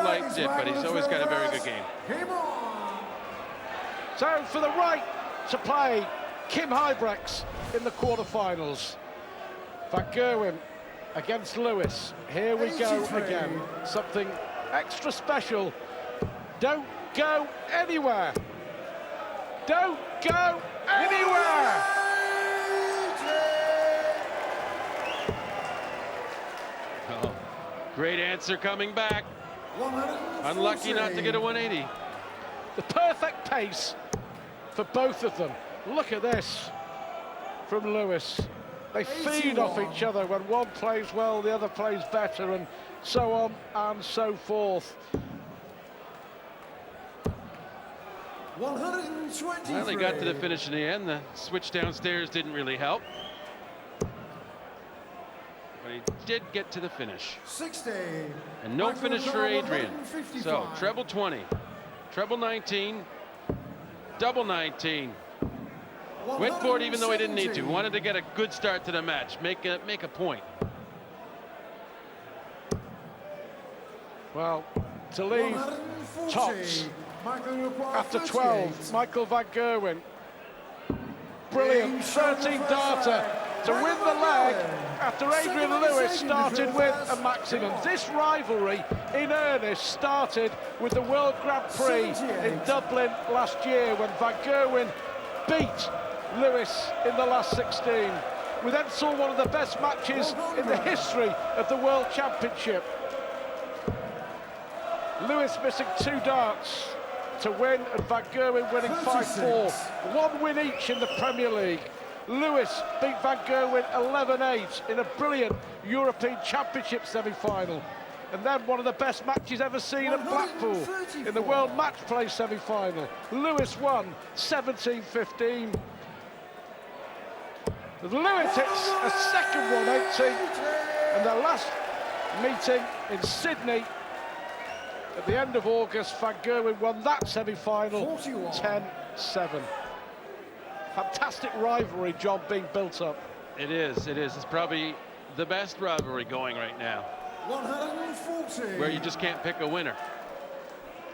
slight dip, but he's always got a very good game. So for the right to play Kim Huybrechts in the quarterfinals. Van Gerwen against Lewis. Here we go again. Something extra special. Don't go anywhere. Don't go anywhere. Oh, great answer coming back. Unlucky not to get a 180. The perfect pace for both of them. Look at this from Lewis. They feed off each other. When one plays well, the other plays better, and so on and so forth. 123. Well, they got to the finish in the end. The switch downstairs didn't really help. But he did get to the finish. 60. And no finish for Adrian. So treble 20, treble 19, double 19. Went for it even though he didn't need to. Wanted to get a good start to the match, make a point. Well, to leave tops after 12, Michael Van Gerwen. Brilliant 13 darter to win the leg after Adrian Lewis started with a maximum. This rivalry in earnest started with the World Grand Prix in Dublin last year when Van Gerwen beat Lewis in the last 16. We then saw one of the best matches in the history of the World Championship. Lewis missing 2 darts to win, and Van Gerwen winning 5-4. 1 win each in the Premier League. Lewis beat Van Gerwen 11-8 in a brilliant European Championship semi-final. And then one of the best matches ever seen at Blackpool in the World Match Play semi-final. Lewis won 17-15. Lewis hits a second 180, and their last meeting in Sydney at the end of August, Van Gerwen won that semi-final 10-7. Fantastic rivalry job being built up. It is. It's probably the best rivalry going right now. 140. Where you just can't pick a winner.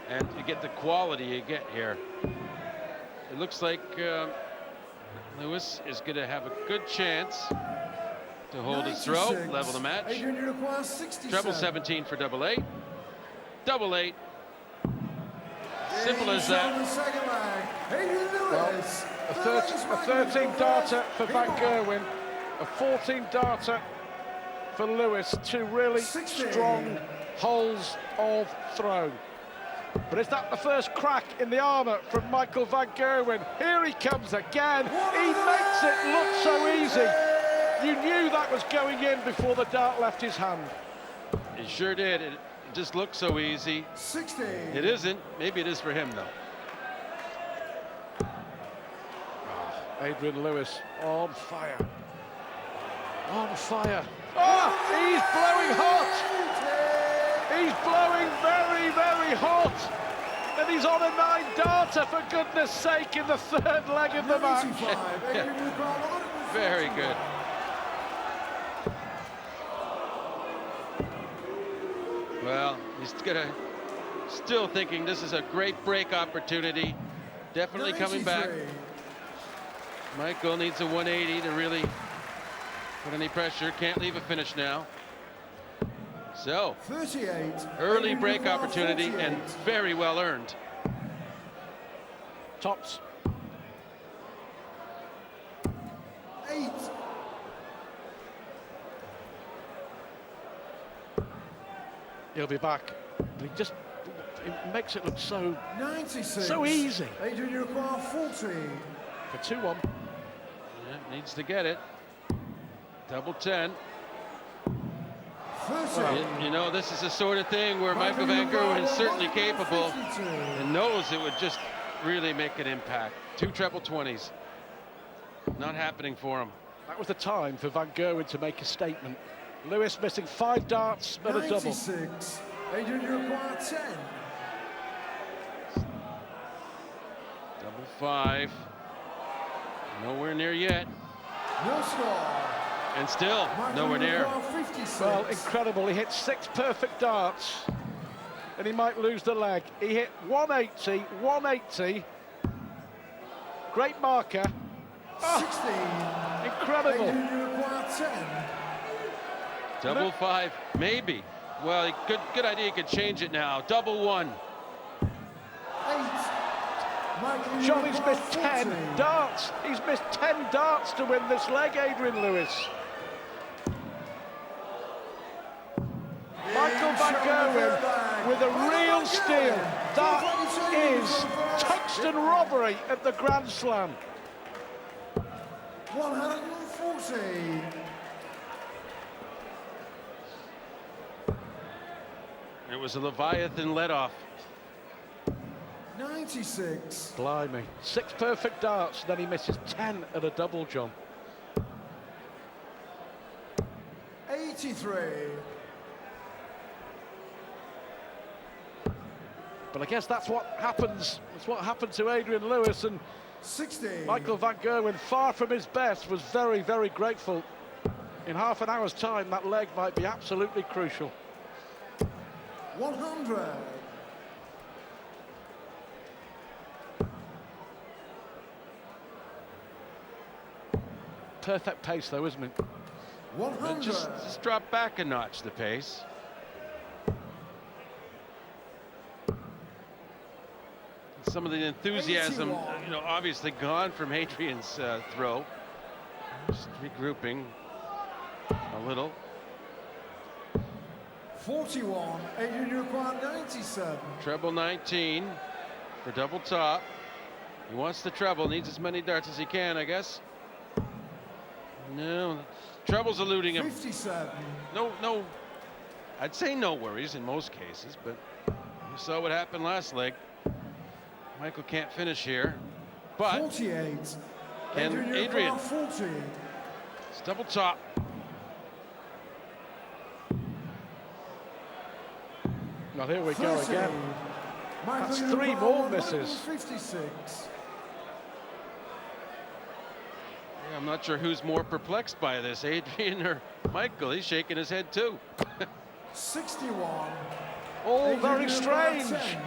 And you get the quality you get here. It looks like Lewis is going to have a good chance to hold his throw, level the match. Treble 17 for double 8. Double 8. Simple as that. Well, a 13 darter for Van Gerwen, a 14 darter for Lewis. 2 really strong holes of throw. But is that the first crack in the armour from Michael Van Gerwen? Here he comes again. He makes it look so easy. You knew that was going in before the dart left his hand. He sure did. It just looks so easy. 60. It isn't. Maybe it is for him, though. Adrian Lewis on fire. On fire. Oh, he's blowing hot. He's blowing very, very hot. And he's on a 9 darter, for goodness sake, in the 3rd leg of the match. Very good. Well, he's still thinking this is a great break opportunity. Definitely coming back. Michael needs a 180 to really put any pressure. Can't leave a finish now. So, 38. Early break opportunity, and very well earned. Tops. 8. He'll be back. But it makes it look so 96. so easy. Adrian, you require 40. For 2-1. Yeah, needs to get it. Double 10. 30. You know, this is the sort of thing where Michael Van Gerwen is certainly capable and knows it would just really make an impact. 2 treble 20s. Not happening for him. That was the time for Van Gerwen to make a statement. Lewis missing 5 darts, but a double. 96. Adrian, you require 10. Double 5. Nowhere near yet. No score. And still nowhere near. Well, incredible. He hit 6 perfect darts. and he might lose the leg. He hit 180, 180. Great marker. 16. Incredible. Adrian, you require 10. Double 5, maybe. Well, good idea. He could change it now. Double 1. 8. Michael, you Johnny's require missed 10 14. darts. He's missed 10 darts to win this leg, Adrian Lewis. Michael van Gerwen with a real steal. That is tungsten robbery at the Grand Slam. 140. It was a Leviathan let-off. 96. Blimey. 6 perfect darts, then he misses 10 at a double, John. 83. But I guess that's what happens. That's what happened to Adrian Lewis, and 60. Michael van Gerwen, far from his best, was very, very grateful. In half an hour's time, that leg might be absolutely crucial. 100. Perfect pace, though, isn't it? 100. Just drop back a notch, the pace. Some of the enthusiasm, 81. obviously gone from Adrian's throw. Just regrouping a little. 41. Adrian, you require 97. Treble 19 for double top. He wants the treble, needs as many darts as he can, I guess. No, treble's eluding him. 57. No, I'd say no worries in most cases, but you saw what happened last leg. Michael can't finish here, but 48. can Adrian? require 40. It's double top. Now here we go 30. again. Michael, That's you 3 require more misses. 156. Yeah, I'm not sure who's more perplexed by this, Adrian or Michael. He's shaking his head too. 61. All Adrian, very you require strange. 10.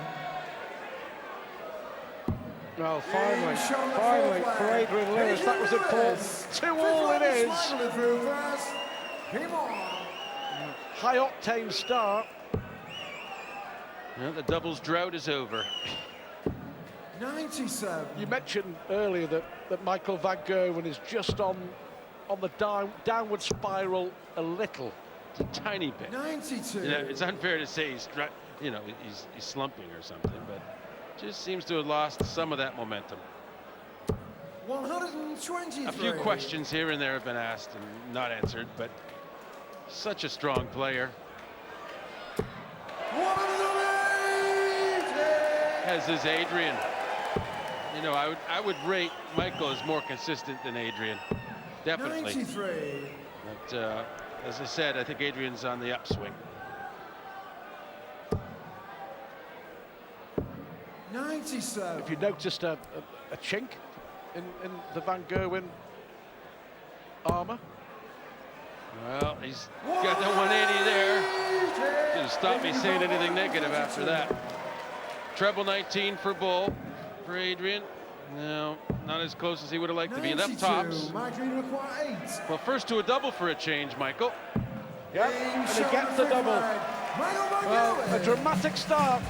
Well, finally, He's shown the finally, full for flag. Adrian Lewis, that was important. 2-all it is. Smiling through first. Come on. High-octane start. Yeah, the doubles drought is over. 97. You mentioned earlier that Michael van Gerwen is just on the downward spiral a little. It's a tiny bit. 92. It's unfair to say he's slumping or something, but just seems to have lost some of that momentum. 123. A few questions here and there have been asked and not answered, but such a strong player. 180. As is Adrian. I would rate Michael as more consistent than Adrian, definitely. 93. But as I said, I think Adrian's on the upswing. 97. If you noticed a chink in the Van Gerwen armour. Well, he's got the 180 there. Didn't stop me saying anything negative after that. Treble 19 for Bull, for Adrian. No, not as close as he would have liked to be. Enough tops. Michael, you require 8. Well, first to a double for a change, Michael. Yep, and he gets the double. Well, a dramatic start.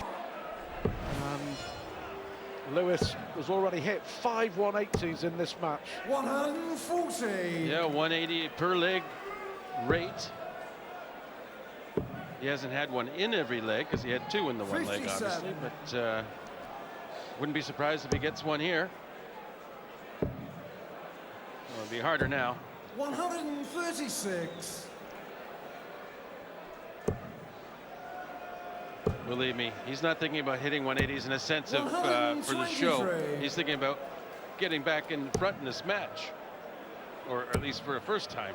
And Lewis has already hit 5 180s in this match. 140. Yeah, 180 per leg rate. He hasn't had one in every leg because he had 2 in the one leg, 57. obviously. But wouldn't be surprised if he gets one here. It'll be harder now. 136. Believe me, he's not thinking about hitting 180s in a sense of for the show. 123. He's thinking about getting back in front in this match, or at least for a first time.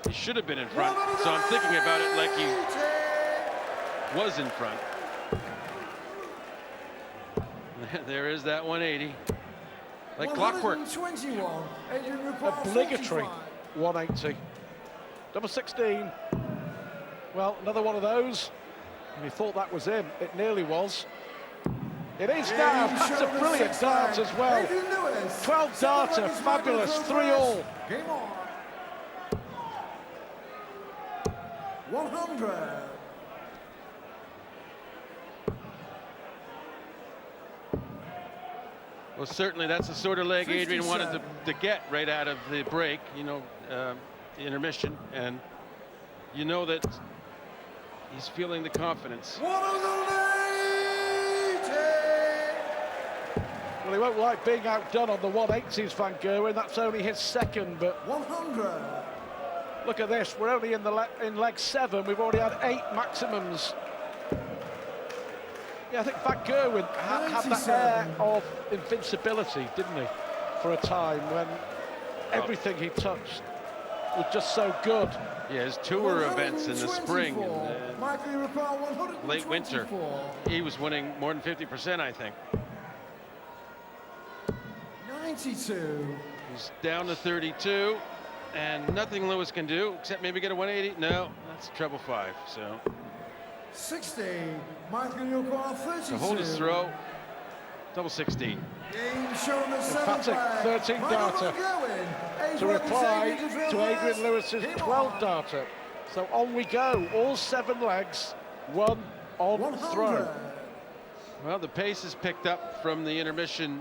He should have been in front, so I'm thinking about it like he was in front. There is that 180, like clockwork. 121. Obligatory 180. Number 16. Well, another one of those. And he thought that was him. It nearly was. It is now. That's a brilliant dart as well. 12 darter, fabulous, 3-all. Game on. 100. Well, certainly that's the sort of leg Adrian wanted to get right out of the break, you know, the intermission, and you know that he's feeling the confidence. Well, he won't like being outdone on the 180s, Van Gerwen. That's only his second, but 100. look at this. We're only in leg 7. We've already had 8 maximums. Yeah, I think Van Gerwen had that air of invincibility, didn't he, for a time when everything he touched was just so good. Yeah, his tour events in the spring and late winter, he was winning more than 50%, I think. 92. He's down to 32, and nothing Lewis can do except maybe get a 180. No, that's treble 5. So 60. Michael Yoko 32. to hold his throw, double 16. Game showing the Emphatic 13 darter to reply to Adrian Lewis's 12 darter. So on we go, all 7 legs, 1 on throw. Well, the pace is picked up from the intermission.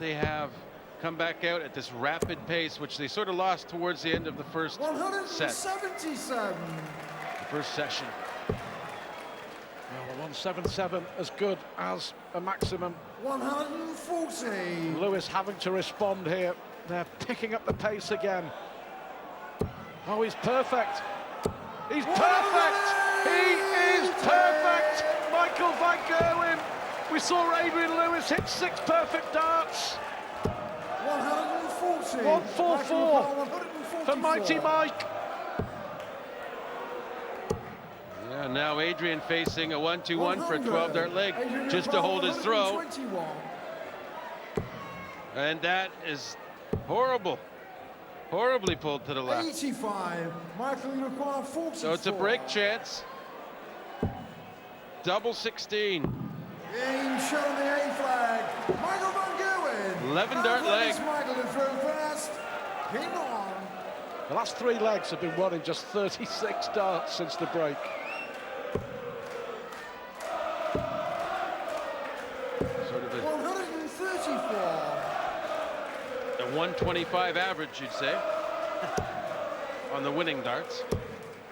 They have come back out at this rapid pace, which they sort of lost towards the end of the first set. 177. The first session. Well, the 177 as good as a maximum. 140. Lewis having to respond here. They're picking up the pace again. Oh, he's perfect. He's perfect. He is perfect. Michael Van Gerwen. We saw Adrian Lewis hit 6 perfect darts. 140. 144 for Mighty Mike. Yeah, now Adrian facing a 1-2-1 for a 12 dart leg just to hold his throw. And that is horrible. Horribly pulled to the left. 85. Michael Yoko 44. So it's a break chance. Double 16. Game showing the A flag. Michael Van Gerwen. 11 dart leg. Michael to throw fast. Game on. The last 3 legs have been won in just 36 darts since the break. Sort of a 134. 125 average, you'd say, on the winning darts.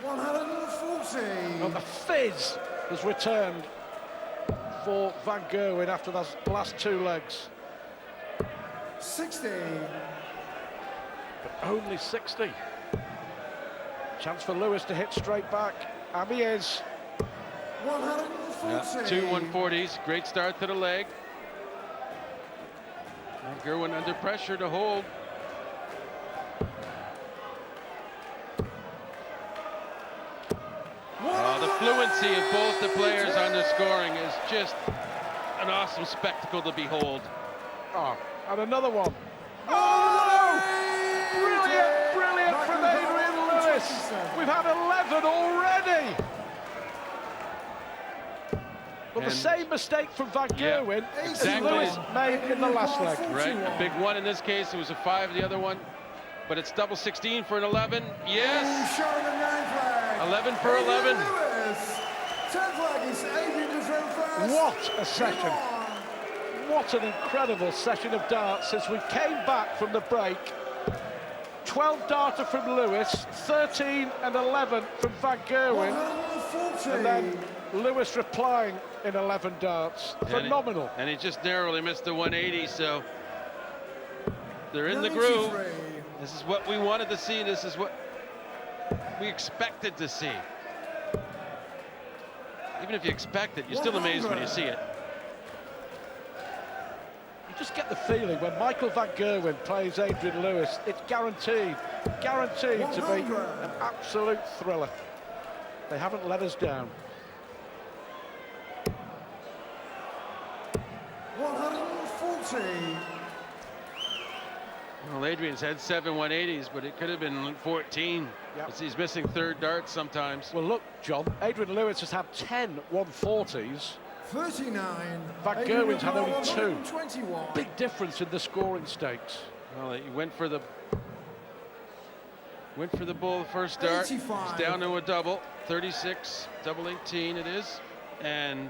140. Well, the fizz has returned for Van Gerwen after those last 2 legs. 60. But only 60. Chance for Lewis to hit straight back, and he is. 140. 2 140s, great start to the leg. And Gerwen under pressure to hold. The fluency of both the players on the scoring is just an awesome spectacle to behold. Oh, and another one. Oh! Brilliant, brilliant from Adrian Lewis. We've had 11 already. Well, the same mistake from Van Gerwen as Lewis made in the last leg. Right, a big one in this case. It was a 5, the other one. But it's double 16 for an 11. Yes! 11 for 11. What a session. What an incredible session of darts since we came back from the break. 12 darter from Lewis, 13 and 11 from Van Gerwen. And then Lewis replying in 11 darts. Phenomenal. And he just narrowly missed the 180, so they're in the groove. This is what we wanted to see. This is what we expected to see. Even if you expect it, you're still amazed when you see it. You just get the feeling when Michael Van Gerwen plays Adrian Lewis, it's guaranteed to be an absolute thriller. They haven't let us down. 140. Well, Adrian's had 7 180s, but it could have been 14. Yep. He's missing third darts sometimes. Well, look, John, Adrian Lewis has had 10 140s. 39. Van Gerwen's had only 2. 121. Big difference in the scoring stakes. Well, he went for the bull the first dart. 85. He's down to a double. 36, double 18 it is. And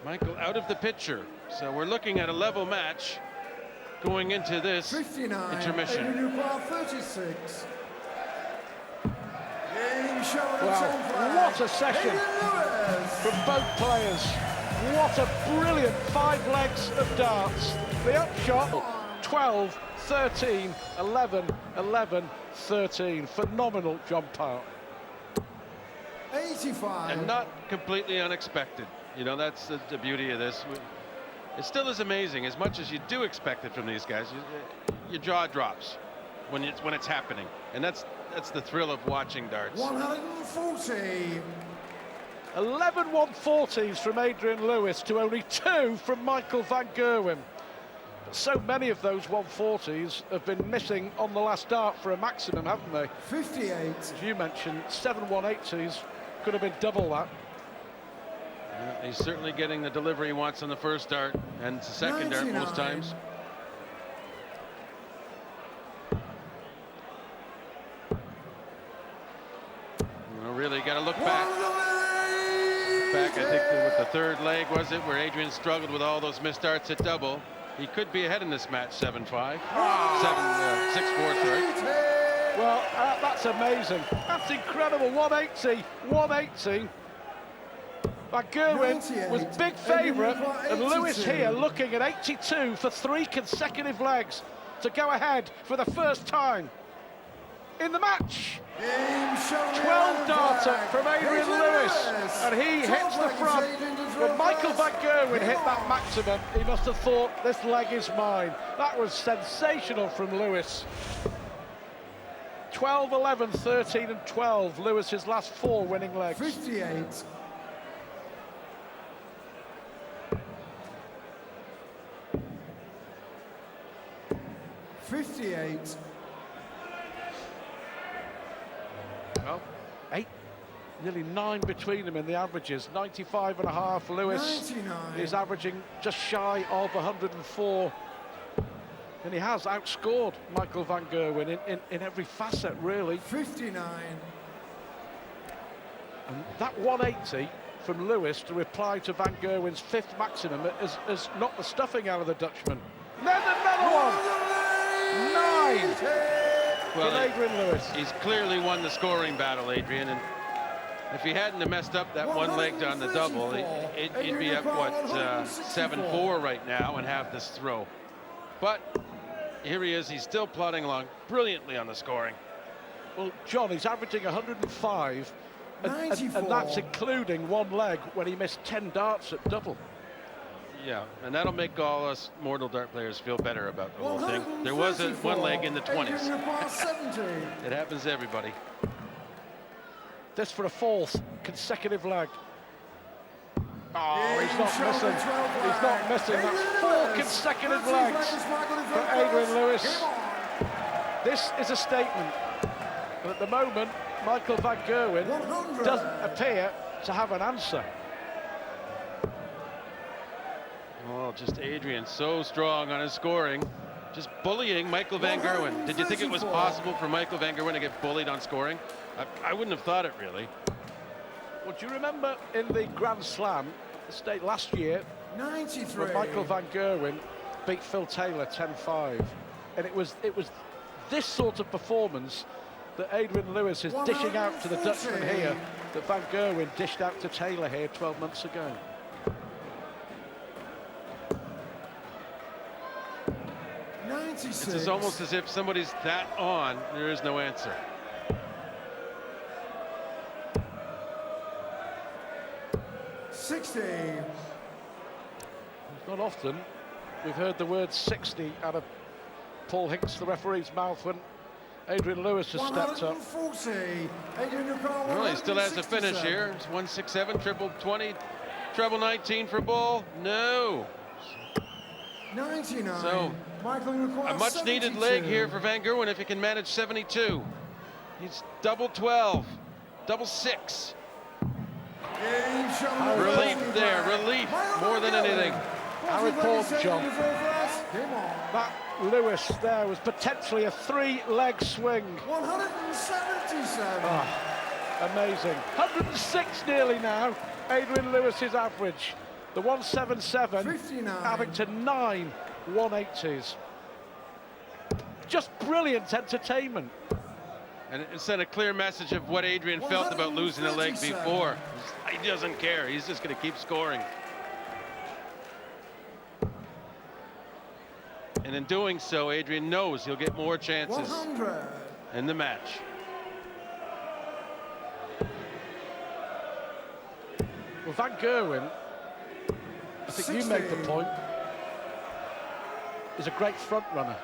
Michael out of the picture. So we're looking at a level match going into this 59. intermission. Adrian Dupois, 36. Game showing Wow, its own flag. what a session Adrian Lewis. from both players. What a brilliant 5 legs of darts. The upshot, 12, 13, 11, 11, 13. Phenomenal, John Park. 85. And not completely unexpected. You know, that's the beauty of this. It still is amazing. As much as you do expect it from these guys, your jaw drops when it's happening. And that's the thrill of watching darts. 140. 11 140s from Adrian Lewis to only 2 from Michael van Gerwen. But so many of those 140s have been missing on the last dart for a maximum, haven't they? 58. As you mentioned, 7 180s could have been double that. Yeah, he's certainly getting the delivery he wants on the first dart and the second dart 99. most times. Well, really got to look back. I think with the third leg, was it, where Adrian struggled with all those missed darts at double. He could be ahead in this match, 7-5. 6-4, sorry. Well, that's amazing. That's incredible. 180, 180. Van Gerwen was big favourite, and Lewis here looking at 82 for 3 consecutive legs to go ahead for the first time in the match. 12 darter from Adrian Lewis, and he hits the front. When Michael van Gerwen hit that maximum, he must have thought, this leg is mine. That was sensational from Lewis. 12, 11, 13 and 12, Lewis's last 4 winning legs. 58. Well, 8, nearly 9 between them in the averages. 95 and a half. Lewis 99. is averaging just shy of 104. And he has outscored Michael van Gerwen in every facet, really. 59. And that 180 from Lewis to reply to van Gerwen's 5th maximum has knocked the stuffing out of the Dutchman. Then another one! 9 Well, from Adrian Lewis. He's clearly won the scoring battle, Adrian, and if he hadn't have messed up that one leg on the double, he'd be up, what, 7-4 right now and have this throw. But here he is, he's still plodding along brilliantly on the scoring. Well, John, he's averaging 105, and that's including 1 leg when he missed 10 darts at double. Yeah, and that'll make all us mortal dart players feel better about the whole thing. There was one leg in the 20s. It happens to everybody. This for a 4th consecutive leg. Oh, he's not missing. He's not missing. That's 4 consecutive legs for Adrian Lewis. This is a statement. But at the moment, Michael van Gerwen doesn't appear to have an answer. Oh, just Adrian so strong on his scoring. Just bullying Michael van Gerwen. Did you think it was possible for Michael van Gerwen to get bullied on scoring? I wouldn't have thought it, really. Well, do you remember in the Grand Slam, the state last year, 93. when Michael van Gerwen beat Phil Taylor 10-5? And it was this sort of performance that Adrian Lewis is dishing out to the Dutchman here, that van Gerwen dished out to Taylor here 12 months ago. 96. It's almost as if somebody's that on, there is no answer. Not often we've heard the word 60 out of Paul Hinks, the referee's mouth, when Adrian Lewis has stepped up. 140. Well, he still has a finish here. It's 167, triple 20, treble 19 for Bull. No. 99. So, Michael requires a much needed leg here for Van Gerwen if he can manage 72. He's double 12, double 6. Relief there, relief more than anything. How important, John. That Lewis there was potentially a 3-leg swing. 177. Oh, amazing. 106 nearly now. Adrian Lewis's average. The 177 59. having to 9 180s. Just brilliant entertainment. And it sent a clear message of what Adrian felt about losing a leg before. He doesn't care. He's just going to keep scoring. And in doing so, Adrian knows he'll get more chances 100. in the match. Well, Van Gerwen, I think you made the point, is a great front runner.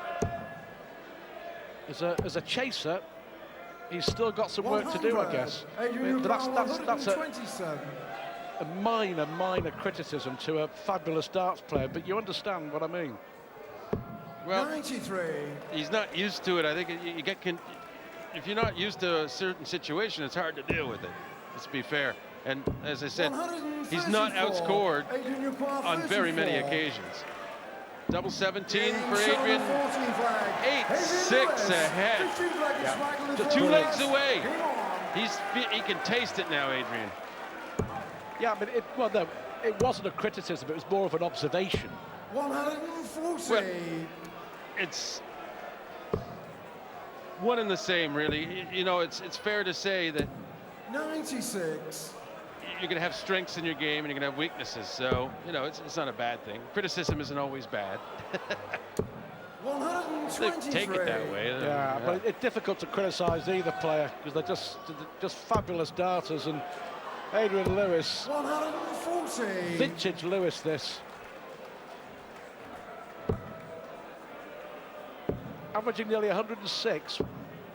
As a chaser, he's still got some work to do, I guess. But that's a minor criticism to a fabulous darts player, but you understand what I mean. Well, 93. he's not used to it. I think if you're not used to a certain situation, it's hard to deal with it. Let's be fair. And as I said, he's not outscored on very many occasions. Double 17 for Adrian. 8-6 ahead. Yeah. So 2 legs away. He can taste it now, Adrian. Yeah, but it wasn't a criticism. It was more of an observation. 140. Well, it's one and the same, really. You know, it's fair to say that 96. you're going to have strengths in your game and you're going to have weaknesses. So, you know, it's not a bad thing. Criticism isn't always bad. 123. Take it that way. Yeah, but it's difficult to criticise either player because they're just fabulous darters. And Adrian Lewis, 140. vintage Lewis, this. Averaging nearly 106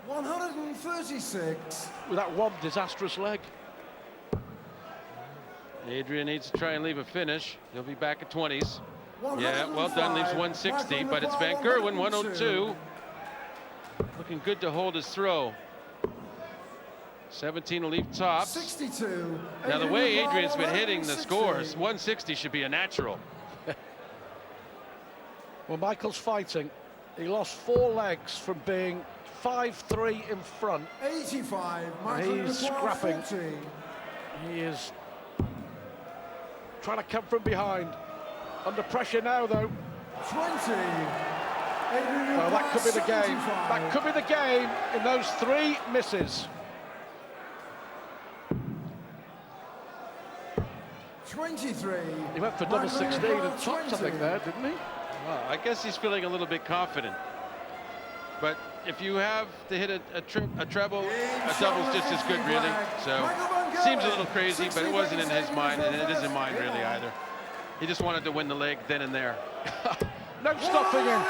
136. with that one disastrous leg. Adrian needs to try and leave a finish. He'll be back at 20s. Yeah, well done, leaves 160, but it's Van Gerwen, 102. Looking good to hold his throw. 17 will leave tops. 62. Now the way Adrian's been hitting the scores, 160 should be a natural. Well, Michael's fighting. He lost 4 legs from being 5-3 in front. 85. He's scrapping. 40. He is trying to come from behind. Under pressure now, though. 20. Well, that could be the game. That could be the game in those 3 misses. 23. He went for double 16 and tops, I think, there, didn't he? Well, I guess he's feeling a little bit confident. But if you have to hit a treble, a double's just as good, really. So, seems a little crazy, but it wasn't in his mind, and it isn't mine, really, either. He just wanted to win the leg then and there. No stopping him.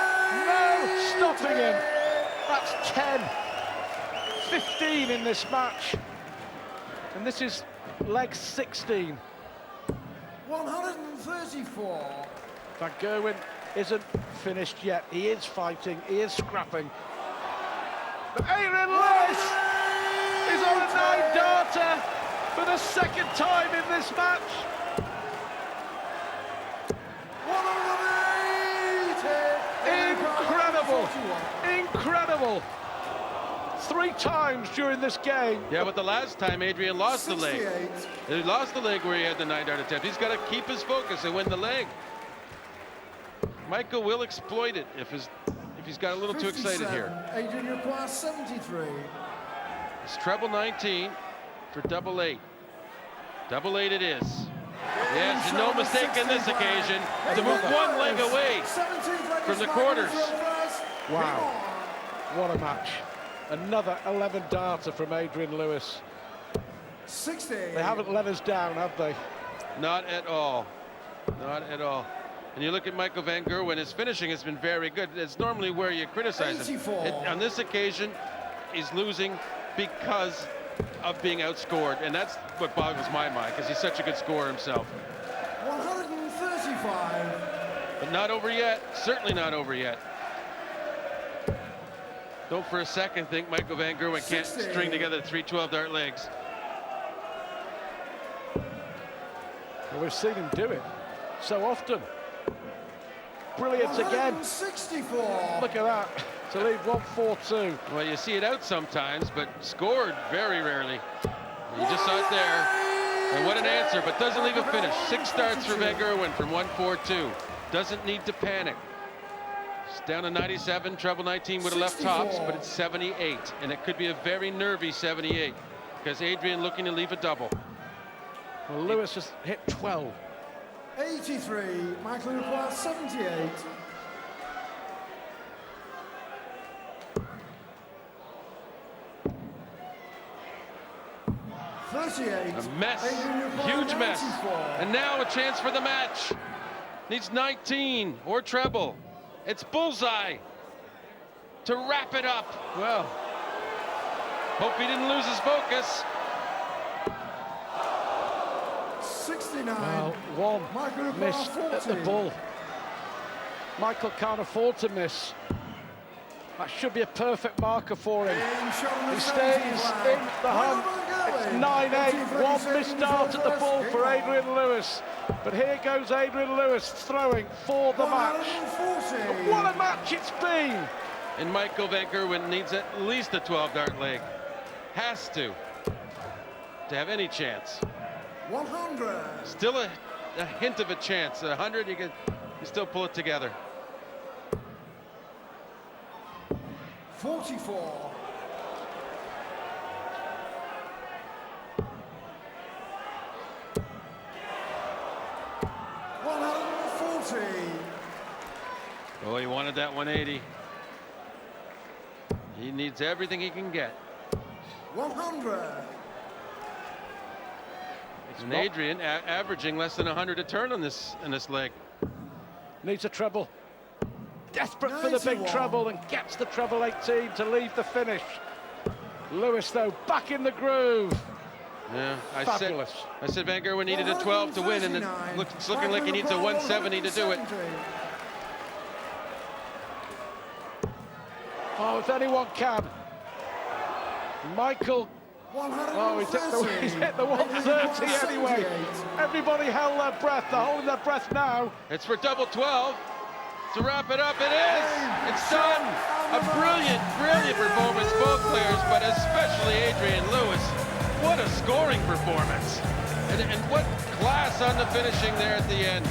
No stopping him. That's 10. 15 in this match. And this is leg 16. 134. Van Gerwen isn't finished yet. He is fighting. He is scrapping. But Adrian Lewis is on a 9-darter for the 2nd time in this match. 180. Incredible. Incredible. 3 times during this game. Yeah, but the last time Adrian lost the leg. 68. He lost the leg where he had the 9-dart attempt. He's got to keep his focus and win the leg. Michael will exploit it if he's got a little too excited here. Adrian requires 73. It's treble 19 for double 8. Double 8 it is. Yes, no mistake in this occasion to move 1 leg away from the quarters. Wow, what a match. Another 11-darter from Adrian Lewis. 60. They haven't let us down, have they? Not at all. Not at all. And you look at Michael Van Gerwen, his finishing has been very good. It's normally where you criticize him. 84. On this occasion, he's losing because of being outscored. And that's what boggles my mind, because he's such a good scorer himself. 135. But not over yet. Certainly not over yet. Don't for a second think Michael Van Gerwen can't string together 3 12-dart legs. Well, we've seen him do it so often. Brilliant again. 164. Look at that. To leave 1-4-2. Well, you see it out sometimes, but scored very rarely. You just saw it there. And what an answer, but doesn't leave a finish. 6 starts for Van Gerwen from 1-4-2. Doesn't need to panic. It's down to 97, treble 19 with a left tops, but it's 78. And it could be a very nervy 78 because Adrian looking to leave a double. Well, Lewis has hit 12. 83. Michael requires 78. A mess, huge mess. And now a chance for the match. Needs 19 or treble. It's bullseye to wrap it up. Well, hope he didn't lose his focus. 69. Well, one missed at the ball. Michael can't afford to miss. That should be a perfect marker for him. He stays in the hunt. It's 9-8. One missed dart at the ball for Adrian Lewis. But here goes Adrian Lewis throwing for the match. And what a match it's been! And Michael Van Gerwen needs at least a 12-dart leg. Has to have any chance. 100. Still a hint of a chance. 100, you still pull it together. 44. Oh, he wanted that 180. He needs everything he can get. 100. And Adrian averaging less than 100 a turn on this leg. Needs a treble. Desperate for the big treble and gets the treble 18 to leave the finish. Lewis, though, back in the groove. Yeah, I Fabulous. said Van Gerwen needed a 12 to win, and it's looking like he needs a 170 to do it. Oh, if anyone can. Michael. Oh, he's hit the 130 anyway. Everybody held their breath. They're holding their breath now. It's for double 12. To wrap it up, it is. It's done. A brilliant, brilliant performance, both players, but especially Adrian Lewis. What a scoring performance. And what class on the finishing there at the end.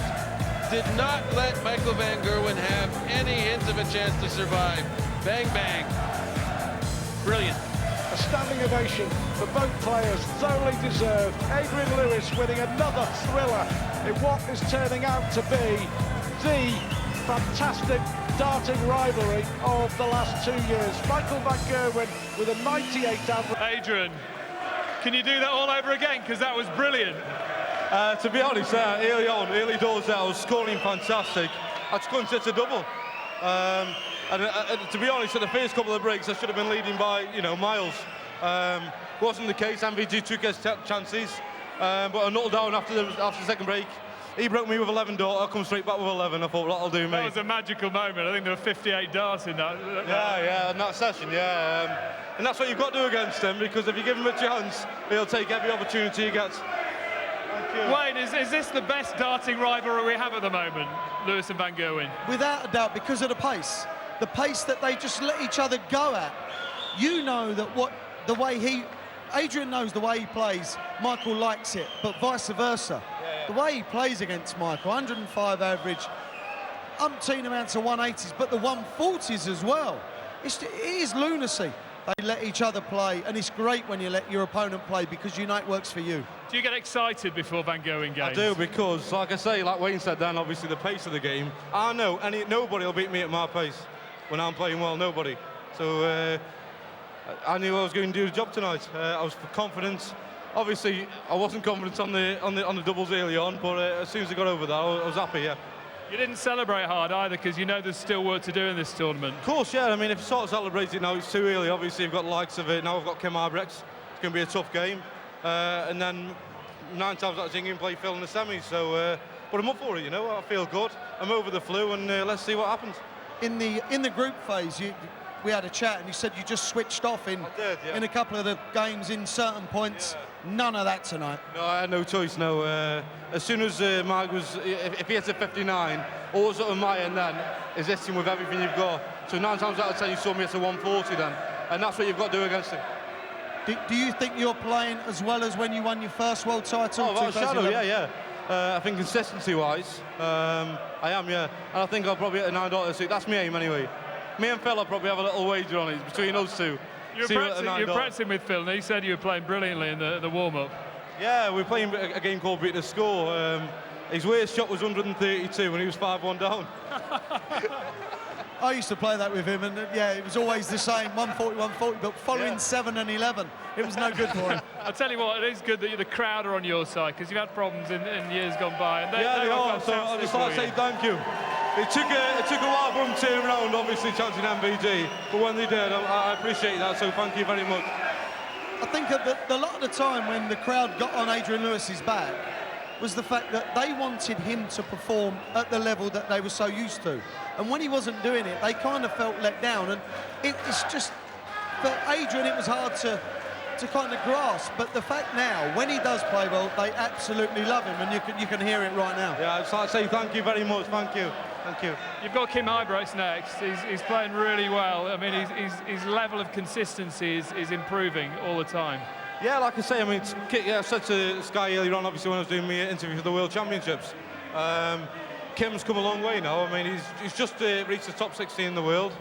Did not let Michael Van Gerwen have any hint of a chance to survive. Bang, bang. Brilliant. A standing ovation for both players, thoroughly deserved. Adrian Lewis winning another thriller in what is turning out to be the fantastic darting rivalry of the last 2 years. Michael Van Gerwen with a 98 average. Adrian, can you do that all over again? Because that was brilliant. To be honest, early doors I was scoring fantastic. I just couldn't hit a double. And to be honest, at the first couple of breaks, I should have been leading by, miles. Wasn't the case. MVG took his chances, but I knuckled down after the second break. He broke me with 11 dart. I come straight back with 11. I thought, that'll do me. That was a magical moment. I think there were 58 darts in that. Yeah, in that session, yeah. And that's what you've got to do against him, because if you give him a chance, he'll take every opportunity he gets. Thank you. Wayne, is this the best darting rivalry we have at the moment, Lewis and Van Gerwen? Without a doubt, because of the pace that they just let each other go at. You know that Adrian knows the way he plays, Michael likes it, but vice versa. The way he plays against Michael, 105 average, umpteen amounts of 180s, but the 140s as well. It is lunacy. They let each other play, and it's great when you let your opponent play because you know it works for you. Do you get excited before Van Gerwen games? I do, because, like I say, like Wayne said then, obviously the pace of the game. I know nobody will beat me at my pace when I'm playing well, nobody. So I knew I was going to do the job tonight. I was confident. Obviously, I wasn't confident on the doubles early on, but as soon as I got over that, I was happy, yeah. You didn't celebrate hard either, because you know there's still work to do in this tournament. Of course, yeah. I mean, if you sort of celebrate it now, it's too early. Obviously, you've got the likes of it. Now we've got Kim Arbrecht. It's going to be a tough game. And then 9 times out of 10, you can play Phil in the semis. So but I'm up for it, you know. I feel good. I'm over the flu, and let's see what happens. In the group phase, we had a chat, and you said you just switched off in in a couple of the games in certain points. None of that tonight. No, I had no choice. No, as soon as Mike was, if he hits a 59, all that's on my end then is hitting with everything you've got. So 9 times out of 10 you saw me hit a 140 then, and that's what you've got to do against him. Do you think you're playing as well as when you won your first world title? Oh, without a shadow, yeah. I think consistency-wise, I am, yeah. And I think I'll probably hit a 9.6. That's my aim anyway. Me and Phil will probably have a little wager on it between us two. You're practicing with Phil, and he said you were playing brilliantly in the warm-up. Yeah, we're playing a game called Beat the Score. His worst shot was 132 and he was 5-1 down. I used to play that with him, and yeah, it was always the same, 140, 140, but following 7 and 11, it was no good for him. I'll tell you what, it is good that the crowd are on your side, because you've had problems in years gone by. And they are, so I'd just like to say thank you. It took a while for them to turn around, obviously, chancing MVG, but when they did, I appreciate that, so thank you very much. I think that a lot of the time when the crowd got on Adrian Lewis's back was the fact that they wanted him to perform at the level that they were so used to. And when he wasn't doing it, they kind of felt let down. And it's just, for Adrian, it was hard to kind of grasp. But the fact now, when he does play well, they absolutely love him, and you can hear it right now. Yeah, I'd just like to say thank you very much, thank you. Thank you. You've got Kim Hybrechts next. He's playing really well. I mean, his level of consistency is improving all the time. Yeah, like I say, I mean, I said to Sky earlier on, obviously, when I was doing my interview for the World Championships, Kim's come a long way now. I mean, he's just reached the top 16 in the world.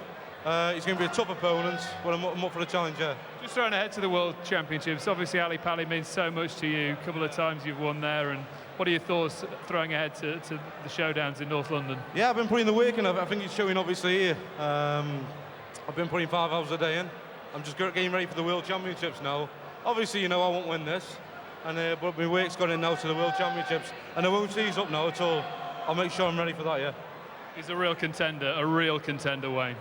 He's going to be a tough opponent, but I'm up for the challenge, yeah. Just throwing ahead to the World Championships, obviously Ali Pali means so much to you. A couple of times you've won there, and what are your thoughts throwing ahead to the showdowns in North London? Yeah, I've been putting the work in. I think it's showing obviously here. I've been putting 5 hours a day in. I'm just getting ready for the World Championships now. Obviously, you know, I won't win this, but my work's gone in now to the World Championships, and I won't ease up now at all. I'll make sure I'm ready for that, yeah. He's a real contender, Wayne.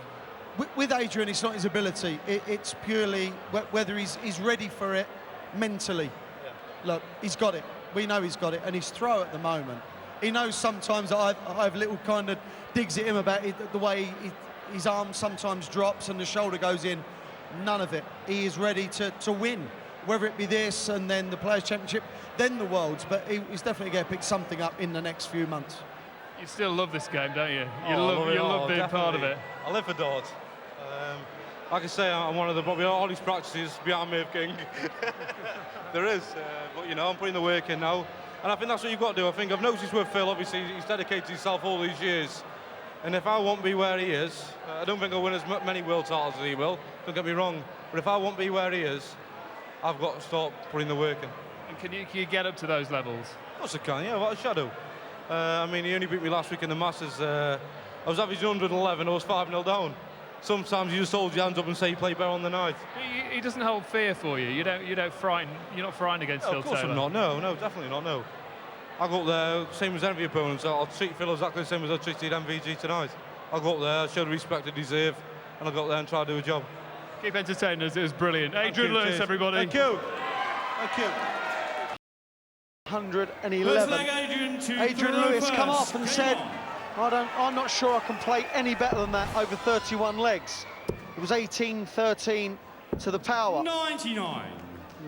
With Adrian, it's not his ability. It's purely whether he's ready for it mentally. Yeah. Look, he's got it. We know he's got it, and his throw at the moment. He knows sometimes that I've little kind of digs at him about it, the way his arm sometimes drops and the shoulder goes in. None of it. He is ready to win, whether it be this and then the Players' Championship, then the Worlds, but he's definitely going to pick something up in the next few months. You still love this game, don't you? You love being part of it. I live for darts. Like I say, I'm one of the probably hardest practices behind Merv King. There is, but you know, I'm putting the work in now, and I think that's what you've got to do. I think I've noticed with Phil, obviously, he's dedicated himself all these years, and if I won't be where he is, I don't think I'll win as many world titles as he will, don't get me wrong, but if I won't be where he is, I've got to start putting the work in. And can you get up to those levels? Of course I can, yeah, without a shadow. I mean, he only beat me last week in the Masters. I was averaging 111, I was 5-0 down. Sometimes you just hold your hands up and say you play better on the night. He doesn't hold fear for you. You don't frighten. You're not frightened against Phil Taylor. Of course I'm not. No, definitely not. No. I'll go up there, same as any opponents. I'll treat Phil exactly the same as I treated MVG tonight. I'll go up there, show the respect I deserve, and I'll go up there and try to do a job. Keep entertaining us. It was brilliant. Adrian Lewis, everybody. Thank you. Thank you. 111. Adrian Lewis come off and said, I'm not sure I can play any better than that over 31 legs. It was 18-13 to the power. 99.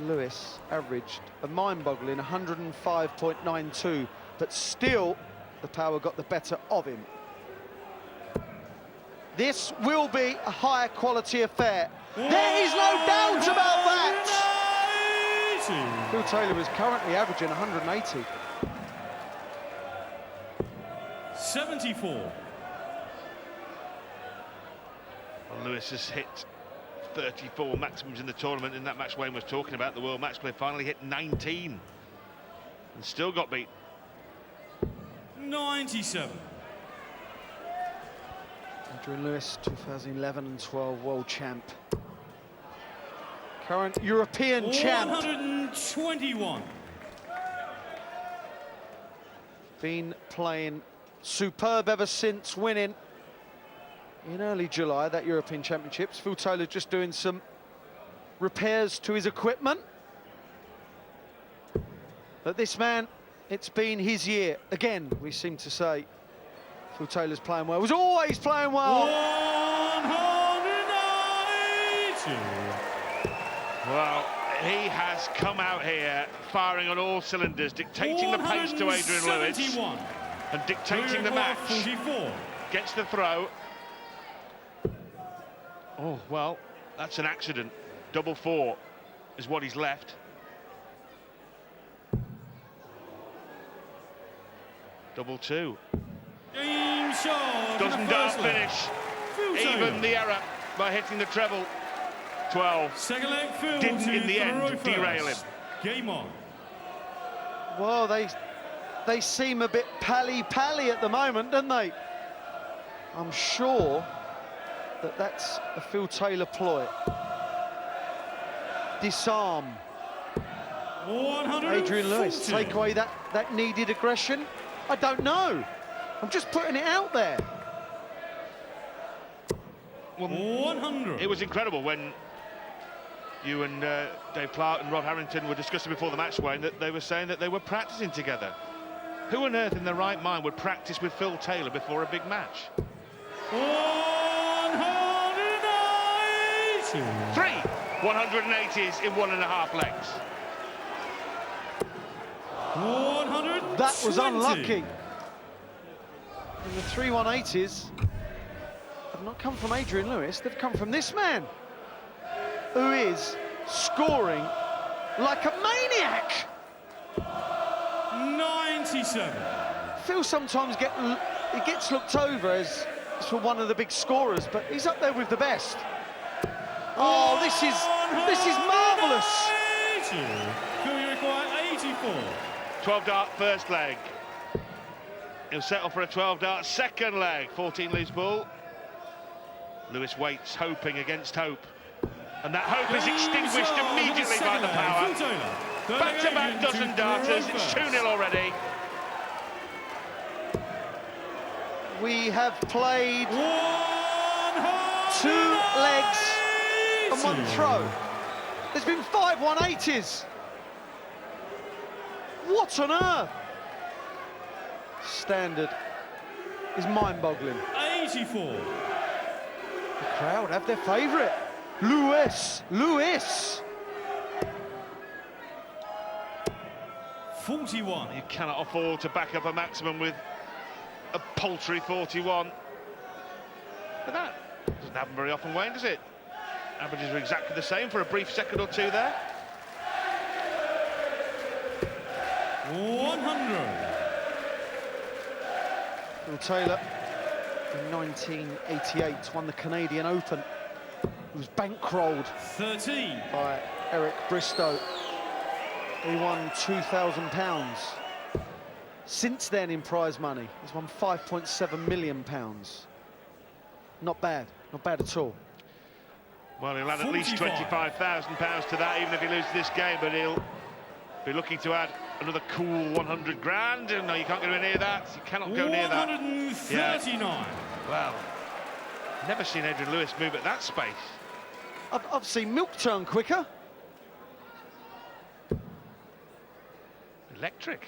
Lewis averaged a mind-boggling 105.92, but still the power got the better of him. This will be a higher quality affair. There is no doubt about that. Phil Taylor is currently averaging 180. 74. Well, Lewis has hit 34 maximums in the tournament in that match Wayne was talking about. The World Match Play finally hit 19 and still got beat. 97. Adrian Lewis, 2011 and 12 world champ. Current European champ. 121. Been playing superb ever since winning in early July that European Championships. Phil Taylor just doing some repairs to his equipment. But this man It's been his year. Again, we seem to say Phil Taylor's playing well. He was always playing well. 190. Well, he has come out here firing on all cylinders, dictating the pace to Adrian Lewis 171. and dictating the match. 44. Gets the throw. Oh, well, that's an accident. Double 4 is what he's left. Double 2. Game shot. Doesn't dart finish. Even the error by hitting the treble. 12. Second leg field. Didn't in the end derail him. Game on. Well, they seem a bit pally-pally at the moment, don't they? I'm sure that that's a Phil Taylor ploy. Disarm. 140. Adrian Lewis, take away that needed aggression? I don't know. I'm just putting it out there. Well, 100. it was incredible when you and Dave Clark and Rob Harrington were discussing before the match, Wayne, that they were saying that they were practicing together. Who on earth in their right mind would practice with Phil Taylor before a big match? 180. 3 180s in 1.5 legs. 120. That was unlucky. And the 3 180s have not come from Adrian Lewis, they've come from this man, who is scoring like a maniac. 97. Phil sometimes gets looked over as for one of the big scorers, but he's up there with the best. Oh, this is marvellous. 80. You require 84. 12-dart first leg. He'll settle for a 12-dart second leg. 14 leaves ball. Lewis waits, hoping against hope. And that hope is extinguished immediately by the power. Back-to-back dozen darters. It's 2-0 already. We have played 2 legs and 1 throw. There's been 5 180s. What on earth? Standard is mind-boggling. 84. The crowd have their favourite. Lewis. 41. You cannot afford to back up a maximum with a paltry 41. But that doesn't happen very often, Wayne, does it? Averages are exactly the same for a brief second or two there. 100. Phil Taylor, in 1988, won the Canadian Open. He was bankrolled 13. by Eric Bristow. He won £2,000. Since then, in prize money, he's won £5.7 million. Not bad at all. Well, he'll add at least 45. £25,000 to that, even if he loses this game, but he'll be looking to add another cool 100 grand. No, you can't go near that. You cannot go near that. 139. Yeah. Well, never seen Adrian Lewis move at that space. I've seen milk turn quicker. Electric.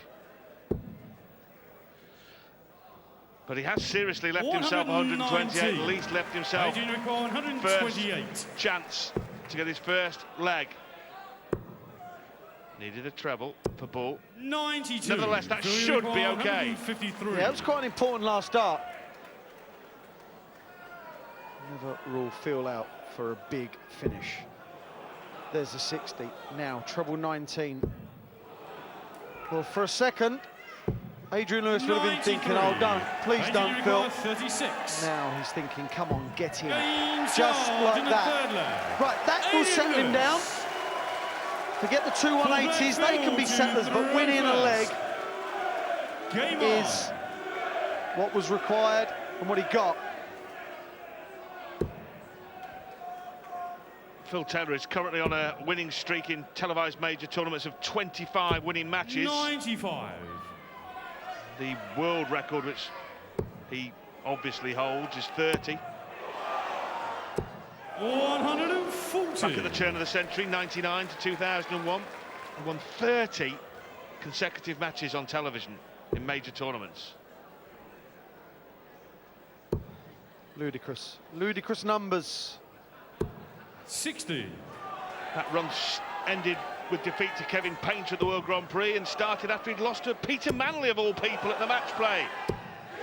But he has seriously left himself 128, at least left himself Adrian require 128. chance to get his first leg. Needed a treble for ball. 92. Nevertheless, that should be okay. 153. Yeah, it was quite an important last start. Never rule Phil out for a big finish. There's a 60. Now, treble 19. Well, for a second, Adrian Lewis would have been thinking, oh, don't, please don't, Phil. 36. Now he's thinking, come on, get him. Game Just shot like in the that. third leg. Right, that will settle him down. Forget the 2 180s, they can be settlers, but winning a leg Game is what was required and what he got. Phil Taylor is currently on a winning streak in televised major tournaments of 25 winning matches. 95. The world record, which he obviously holds, is 30. 140. Back at the turn of the century, 99 to 2001. He won 30 consecutive matches on television in major tournaments. Ludicrous. Ludicrous numbers. 60. That run ended with defeat to Kevin Painter at the World Grand Prix and started after he'd lost to Peter Manley, of all people, at the match play.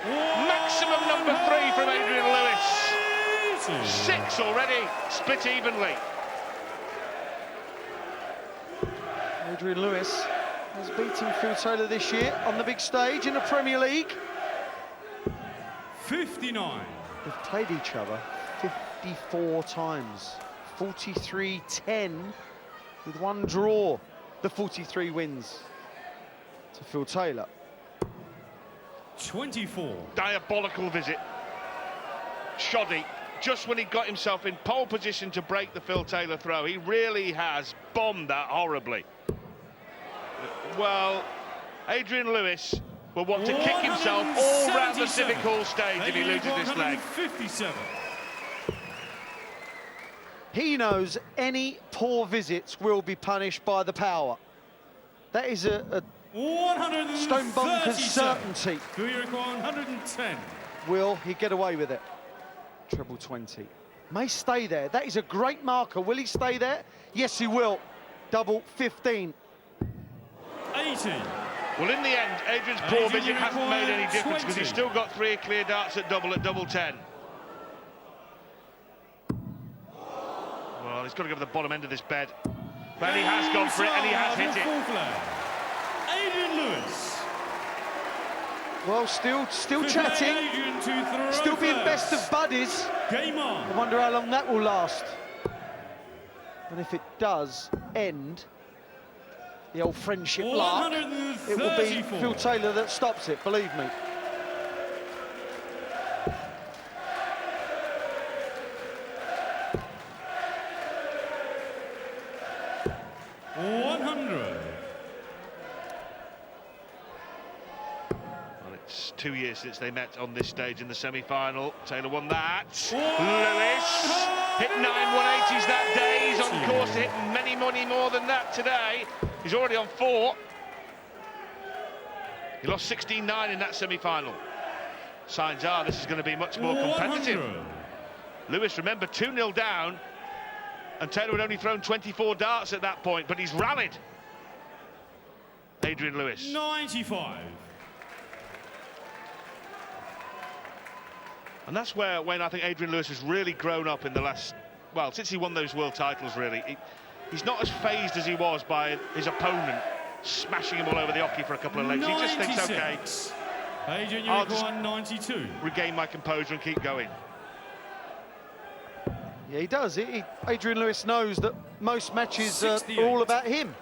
Maximum number 3 from Adrian Lewis. 6 already, split evenly. Adrian Lewis has beaten Phil Taylor this year on the big stage in the Premier League. 59. They've played each other 54 times. 43-10 with 1 draw. The 43 wins to Phil Taylor. 24. Diabolical visit. Shoddy, just when he got himself in pole position to break the Phil Taylor throw. He really has bombed that horribly. Well, Adrian Lewis will want to kick himself all round the Civic Hall stage if he loses this leg. 57. He knows any poor visits will be punished by the power. That is a stone bonkers certainty. Do you require 110? Will he get away with it? Treble 20. May stay there. That is a great marker. Will he stay there? Yes, he will. Double 15. 80. Well, in the end, Adrian's poor visit hasn't made any difference because he's still got 3 clear darts at double 10. Well, he's got to go to the bottom end of this bed. But he has gone for it and he has hit it. Adrian Lewis. Well, still chatting. Still being best of buddies. Game on. I wonder how long that will last. And if it does end the old friendship lark, it will be Phil Taylor that stops it, believe me. It's 2 years since they met on this stage in the semi-final. Taylor won that. Lewis hit 9 180s that day. He's on course to hit many more than that today. He's already on 4. He lost 16-9 in that semi-final. Signs are this is going to be much more competitive. Lewis, remember, 2-0 down, and Taylor had only thrown 24 darts at that point, but he's rallied. Adrian Lewis. 95. And that's when I think Adrian Lewis has really grown up in the last, well, since he won those world titles, really. He's not as phased as he was by his opponent smashing him all over the hockey for a couple of legs. He just thinks, OK, Adrian, I'll just 92. regain my composure and keep going. Yeah, he does. Adrian Lewis knows that most matches are all about him.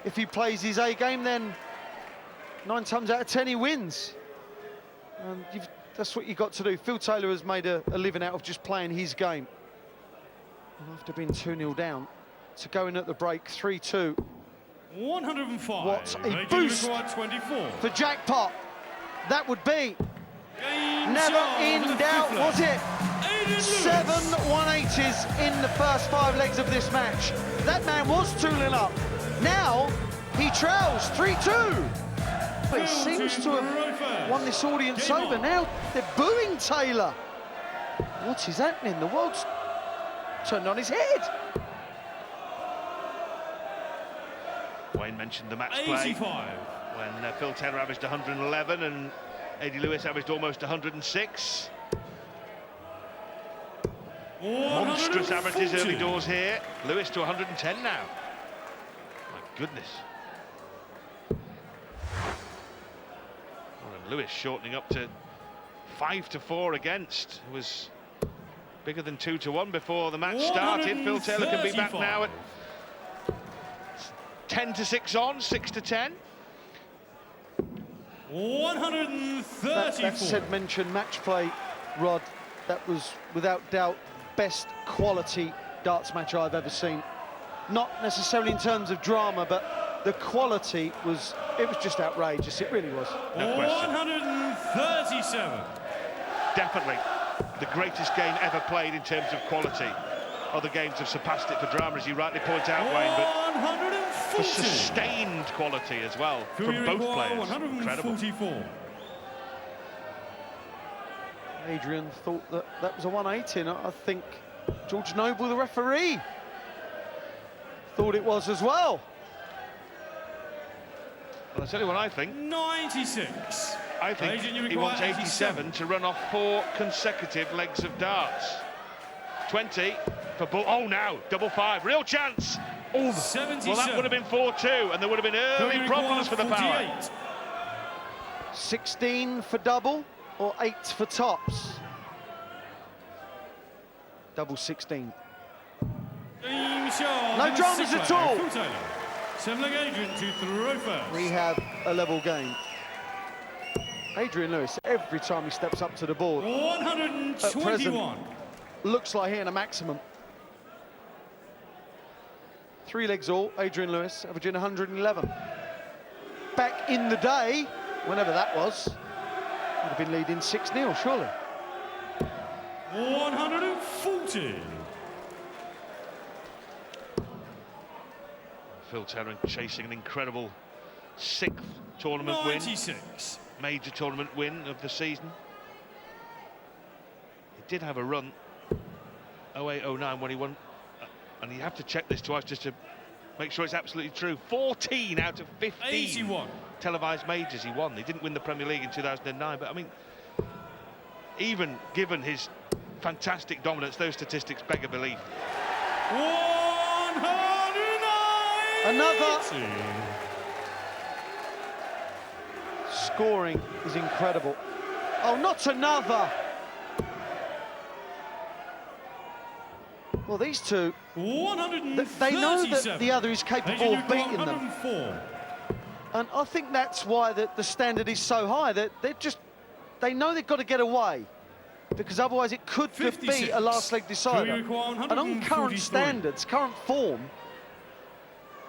If he plays his A game, then 9 times out of 10 he wins. And that's what you've got to do. Phil Taylor has made a living out of just playing his game. And after being 2-0 down, to go in at the break, 3-2. 105. What a boost 24. for jackpot. That would be. Game Never in for the doubt, fifth was leg. it? 7 180s in the first 5 legs of this match. That man was tooling up. Now he trails 3-2. But he seems to have won this audience over. Now they're booing Taylor. What is happening? The world's turned on his head. Wayne mentioned the match play 85. when Phil Taylor averaged 111 and Eddie Lewis averaged almost 106. Monstrous averages early doors here. Lewis to 110 now. My goodness. And Lewis shortening up to 5-4 against. It was bigger than 2-1 before the match started. Phil Taylor can be back now at 10-6 on, 6-10. 134. That said mentioned match play, Rod, that was without doubt best quality darts match I've ever seen. Not necessarily in terms of drama, but the quality was just outrageous. It really was. No question. 137. Definitely the greatest game ever played in terms of quality. other games have surpassed it for drama, as you rightly point out, Wayne, but for 140. sustained quality as well from both players. Incredible. 144. Adrian thought that that was a 180, and I think George Noble, the referee, thought it was as well. Well, I'll tell you what I think. 96. I think Adrian, you he require wants 87 to run off 4 consecutive legs of darts. 20 for Bull. Oh, now double 5, real chance. Oh, 77. well, that would have been 4-2, and there would have been early problems for the power. 48. 16 for double or 8 for tops? Double 16. No dramas at all. 7-leg Adrian to throw first. We have a level game. Adrian Lewis, every time he steps up to the board, 121. looks like hitting a maximum. 3 legs all, Adrian Lewis averaging 111. Back in the day, whenever that was, would have been leading 6-0, surely. 140. Phil Taylor chasing an incredible 6th tournament 96. win, major tournament win of the season. He did have a run, 08-09, when he won, and you have to check this twice just to make sure it's absolutely true. 14 out of 15 81. televised majors he won. He didn't win the Premier League in 2009, but I mean, even given his fantastic dominance, those statistics beg a belief. 109. Another. Scoring is incredible. Oh, not another. Well, these two, they know that the other is capable of beating them. And I think that's why the standard is so high, that they know they've got to get away, because otherwise it could be a last leg decider. And on current standards, current form,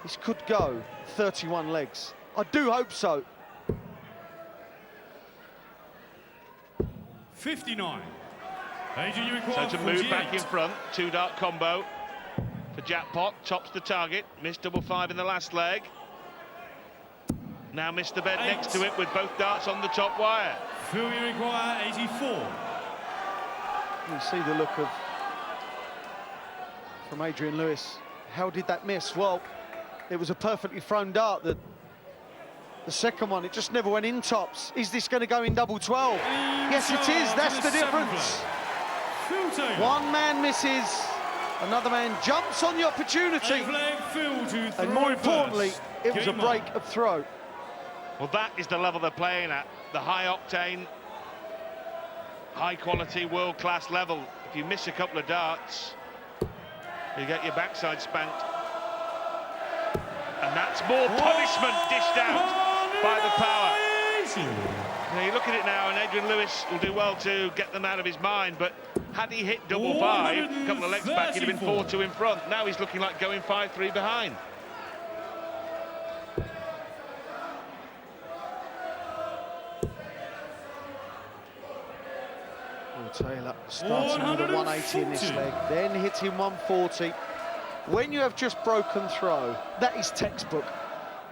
this could go 31 legs. I do hope so. 59. So to move back in front, 2-dart combo for Jackpot, tops the target, missed double 5 in the last leg. Now missed the bed next to it with both darts on the top wire. Phil, you require 84. You see the look from Adrian Lewis. How did that miss? Well, it was a perfectly thrown dart. The second one, it just never went in tops. Is this going to go in double 12? Yes, it is. That's the difference. One man misses, another man jumps on the opportunity. And more importantly, it was a break of throw. Well, that is the level they're playing at. The high-octane, high-quality, world-class level. If you miss a couple of darts, you get your backside spanked. And that's more punishment dished out by the power. Now you look at it now, and Adrian Lewis will do well to get them out of his mind, but had he hit double 5, a couple of legs back, he'd have been 4-2 in front. Now he's looking like going 5-3 behind. Taylor starting with a 180 in this leg, then hitting 140. When you have just broken throw, that is textbook.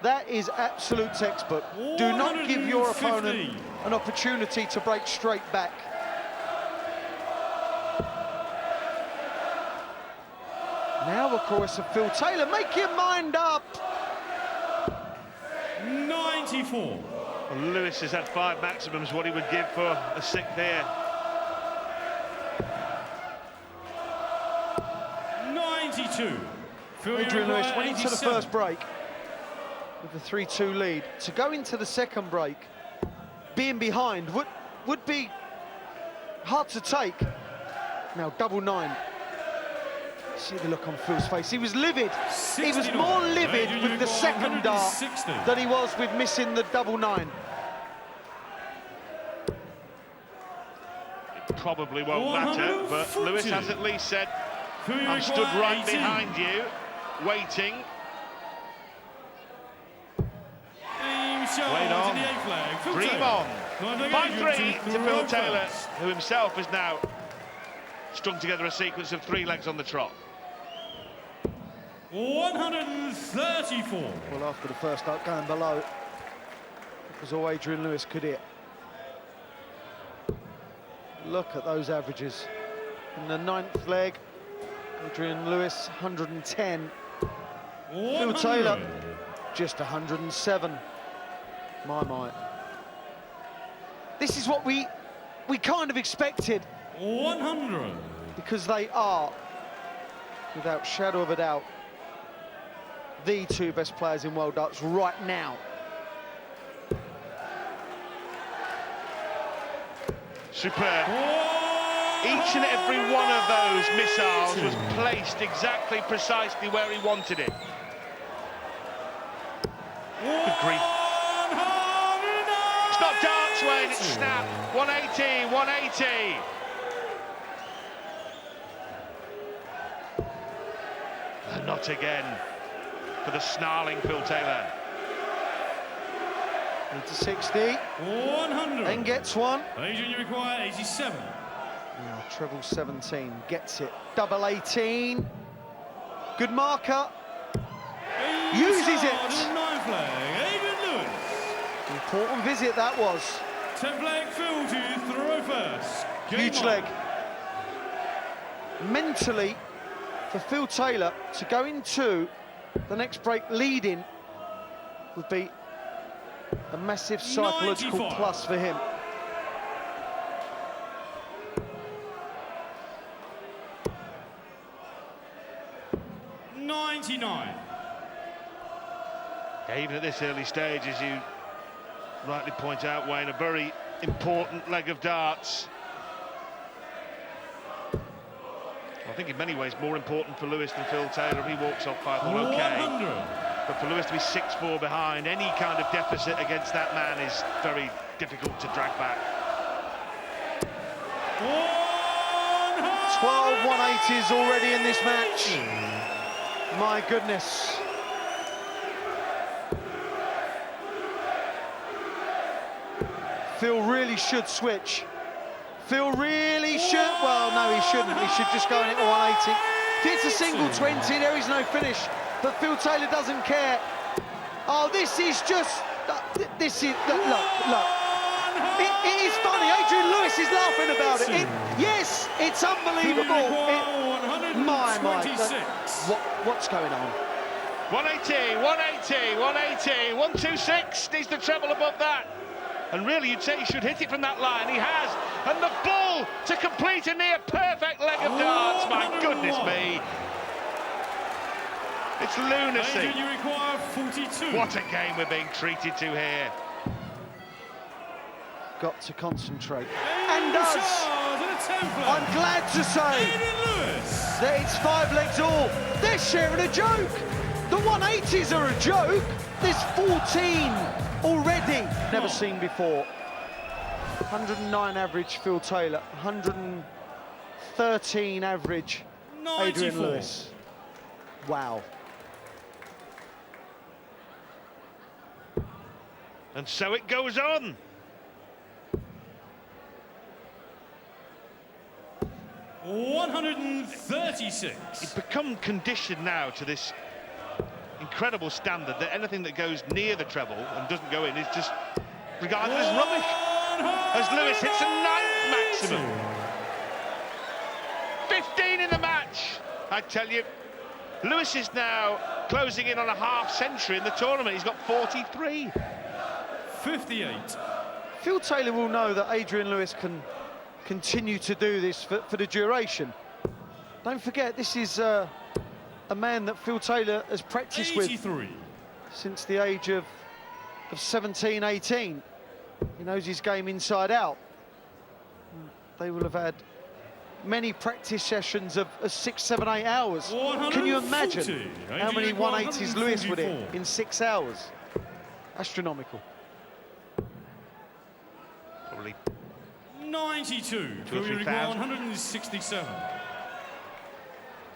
That is absolute textbook. Do not give your opponent an opportunity to break straight back. Now, of course, of Phil Taylor. Make your mind up. 94. Well, Lewis has had 5 maximums, what he would give for a 6th here. 92. Adrian Lewis went into the first break with the 3-2 lead. To go into the second break, being behind would be hard to take. Now, double 9. See the look on Phil's face. He was livid. 69. He was more livid with the second dart 160. than he was with missing the double 9. It probably won't matter, but Lewis has at least said, I'm stood right behind you, waiting. Wait on. Dream on. 5-3 to Phil Taylor, who himself has now strung together a sequence of 3 legs on the trot. 134. Well, after the first start going below, it was all Adrian Lewis could hit. Look at those averages. In the 9th leg, Adrian Lewis, 110. Phil Taylor, just 107. My. This is what we kind of expected. 100. Because they are, without shadow of a doubt, the 2 best players in world darts right now. Superb. Each and every one of those missiles was placed exactly, precisely where he wanted it. Good grief. It's not darts, Wayne, it's snap. 180, 180. And not again for the snarling Phil Taylor. Into 60. 100. Then gets one. Adrian, you require 87. Now treble 17, gets it. Double 18. Good marker. Uses it. 9th flag, Adrian Lewis. Important visit that was. 10th flag, Phil to throw first. Game Huge on. leg. Mentally, for Phil Taylor to go into the next break leading would be a massive psychological 95. plus for him. Yeah, even at this early stage, as you rightly point out, Wayne, a very important leg of darts. I think in many ways more important for Lewis than Phil Taylor. If he walks off 5 all okay. 100. But for Lewis to be 6-4 behind, any kind of deficit against that man is very difficult to drag back. 12 180s already in this match. My goodness. Phil really should switch. Phil really should. Well, no, he shouldn't. He should just go in at 180. If it's a single 20, there is no finish. But Phil Taylor doesn't care. Oh, this is just. This is. Look. It is funny. Adrian Lewis is laughing about it. Yes, it's unbelievable. My. What's going on? 180, 180, 180, 126, needs the treble above that. And really, you'd say he should hit it from that line. He has. And the ball to complete a near-perfect leg of darts. My goodness me. It's lunacy. Adrian, you require 42. What a game we're being treated to here. Got to concentrate. And does. I'm I'm glad to say that it's 5 legs all. They're sharing a joke. The 180s are a joke. There's 14 already. Never seen before. 109 average Phil Taylor. 113 average Adrian Lewis. Wow. And so it goes on. $136. He's become conditioned now to this incredible standard that anything that goes near the treble and doesn't go in is just regarded as rubbish. As Lewis hits a 9th maximum. 15 in the match. I tell you, Lewis is now closing in on a half-century in the tournament. He's got 43. 58. Phil Taylor will know that Adrian Lewis can continue to do this for the duration. Don't forget, this is a man that Phil Taylor has practiced 83. with since the age of 17, 18. He knows his game inside out. They will have had many practice sessions of 6, 7, 8 hours. Can you imagine how many 180s Lewis would hit in 6 hours? Astronomical. Probably 92. 2 or 3,000. 167.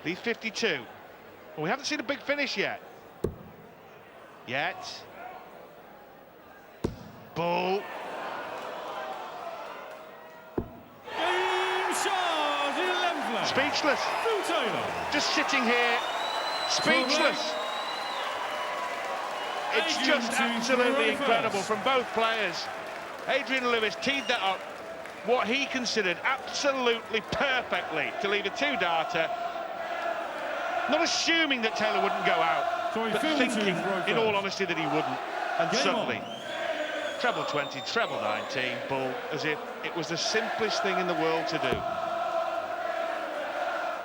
Lead 52. Well, we haven't seen a big finish yet. Ball. Game shot, 11th flag. Speechless. Phil Taylor. Just sitting here, Speechless. It's just absolutely incredible from both players. Adrian Lewis teed that up, what he considered absolutely perfectly to leave a two-darter, not assuming that Taylor wouldn't go out, but thinking, in all honesty, that he wouldn't. And suddenly, treble 20, treble 19, ball, as if it was the simplest thing in the world to do.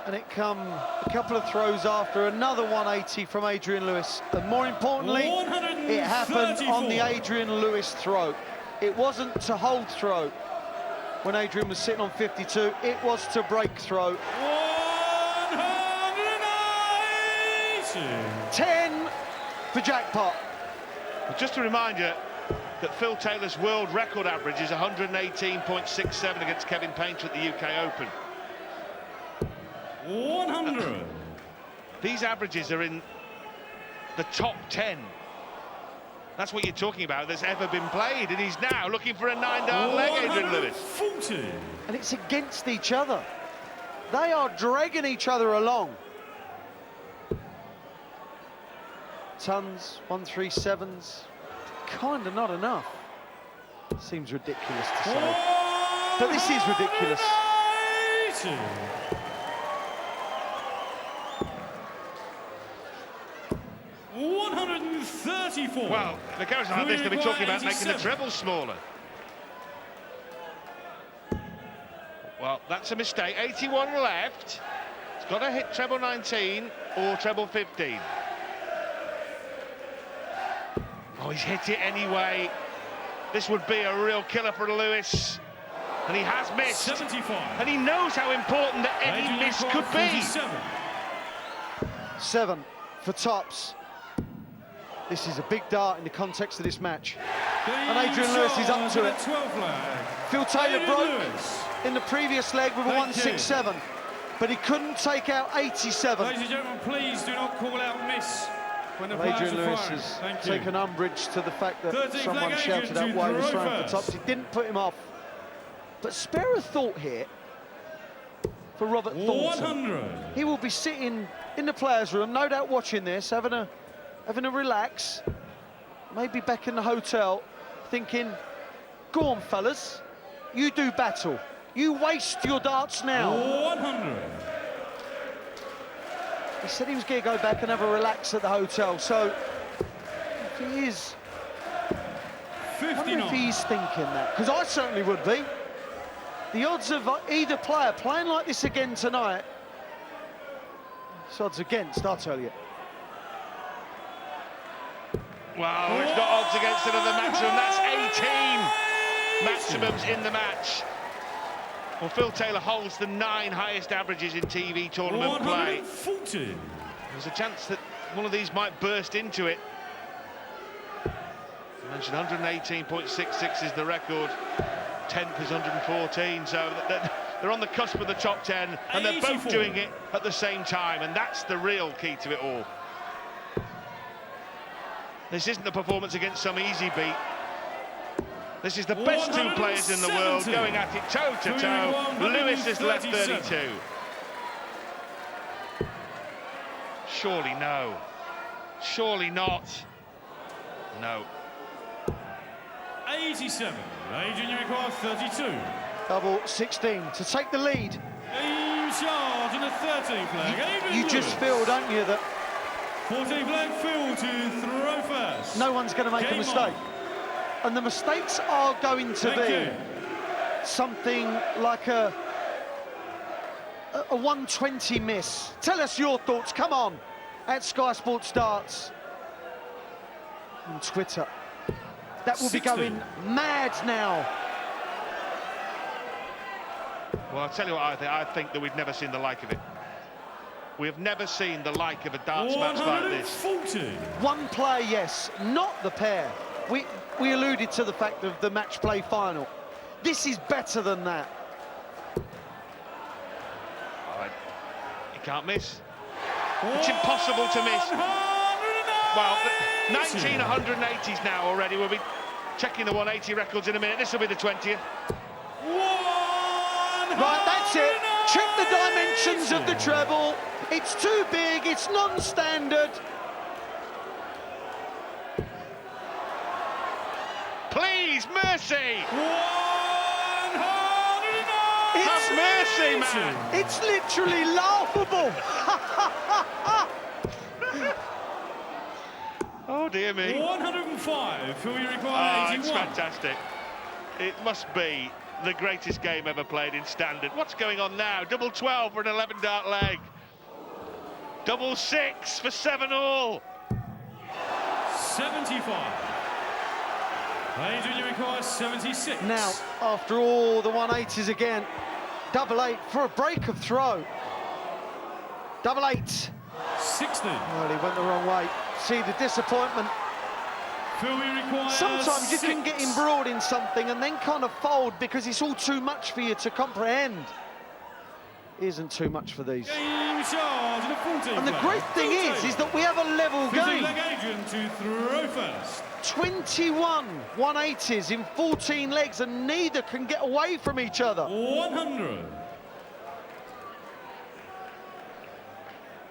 And it come a couple of throws after another 180 from Adrian Lewis. And more importantly, it happened on the Adrian Lewis throw. It wasn't to hold throw when Adrian was sitting on 52. It was to break throw. 10 for jackpot. Just a reminder that Phil Taylor's world record average is 118.67 against Kevin Painter at the UK Open. 100. These averages are in the top 10. That's what you're talking about that's ever been played, and he's now looking for a 9-dart leg, Adrian Lewis. 40. And it's against each other. They are dragging each other along. Tons, 137s, kind of not enough. Seems ridiculous to say, but this is ridiculous. 134. Well, the goes like this, they'll be talking about making the treble smaller. Well, that's a mistake. 81 left. It's got to hit treble 19 or treble 15. Oh, he's hit it anyway. This would be a real killer for Lewis. And he has missed. 75. And he knows how important that any miss could be. 7 for tops. This is a big dart in the context of this match. And Adrian Lewis is up to it. Phil Taylor broke in the previous leg with a 167, but he couldn't take out 87. Ladies and gentlemen, please do not call out miss when the players Adrian are Lewis firing. has taken umbrage to the fact that someone shouted out why he was throwing for tops. He didn't put him off. But spare a thought here for Robert Thornton. 100. He will be sitting in the players' room, no doubt watching this, having a relax, maybe back in the hotel, thinking, go on, fellas, you do battle. You waste your darts now. 100. He said he was going to go back and have a relax at the hotel, so if he is, I wonder if he's thinking that, because I certainly would be. The odds of either player playing like this again tonight, it's odds against, I'll tell you. Well, it's got odds against another maximum. That's 18 maximums in the match. Well, Phil Taylor holds the 9 highest averages in TV tournament play. 140. There's a chance that one of these might burst into it. I mentioned 118.66 is the record. 10th is 114, so they're on the cusp of the top 10, and they're both doing it at the same time, and that's the real key to it all. This isn't a performance against some easy beat. This is the best 2 players in the world going at it toe-to-toe. Lewis has left 32. Surely no. Surely not. No. 87. Adrian, you require 32. Double 16 to take the lead. Aim charge in the 13th flag. You just feel, don't you, that 14th flag, Phil to throw first. no one's going to make a mistake. And the mistakes are going to be something like a 120 miss. Tell us your thoughts, come on, at Sky Sports Darts on Twitter. That will be going mad now. Well, I'll tell you what I think. I think that we've never seen the like of it. We have never seen the like of a darts match like this. 140. One player, yes, not the pair. We alluded to the fact of the match play final. This is better than that. You can't miss. It's impossible to miss. Well, 19 180s now already. We'll be checking the 180 records in a minute. This will be the 20th. Right, that's it. check the dimensions of the treble. It's too big, it's non-standard. Please, mercy! 109! Have mercy, man! It's literally laughable. Oh, dear me. 105. Who you Oh, require? it's 81. fantastic. It must be the greatest game ever played in standard. What's going on now? Double 12 for an 11-dart leg. Double 6 for 7-all. 75. Adrian, you require 76. Now, after all the 180s again, double 8 for a break of throw. Double 8. 60. Well, he went the wrong way. See the disappointment. Phil, you require Sometimes you 6. can get embroiled in something and then kind of fold because it's all too much for you to comprehend. Isn't too much for these. Game charge and a 14 And the flag. great thing is that we have a level 15 game. leg Adrian to throw first. 21 180s in 14 legs and neither can get away from each other. 100.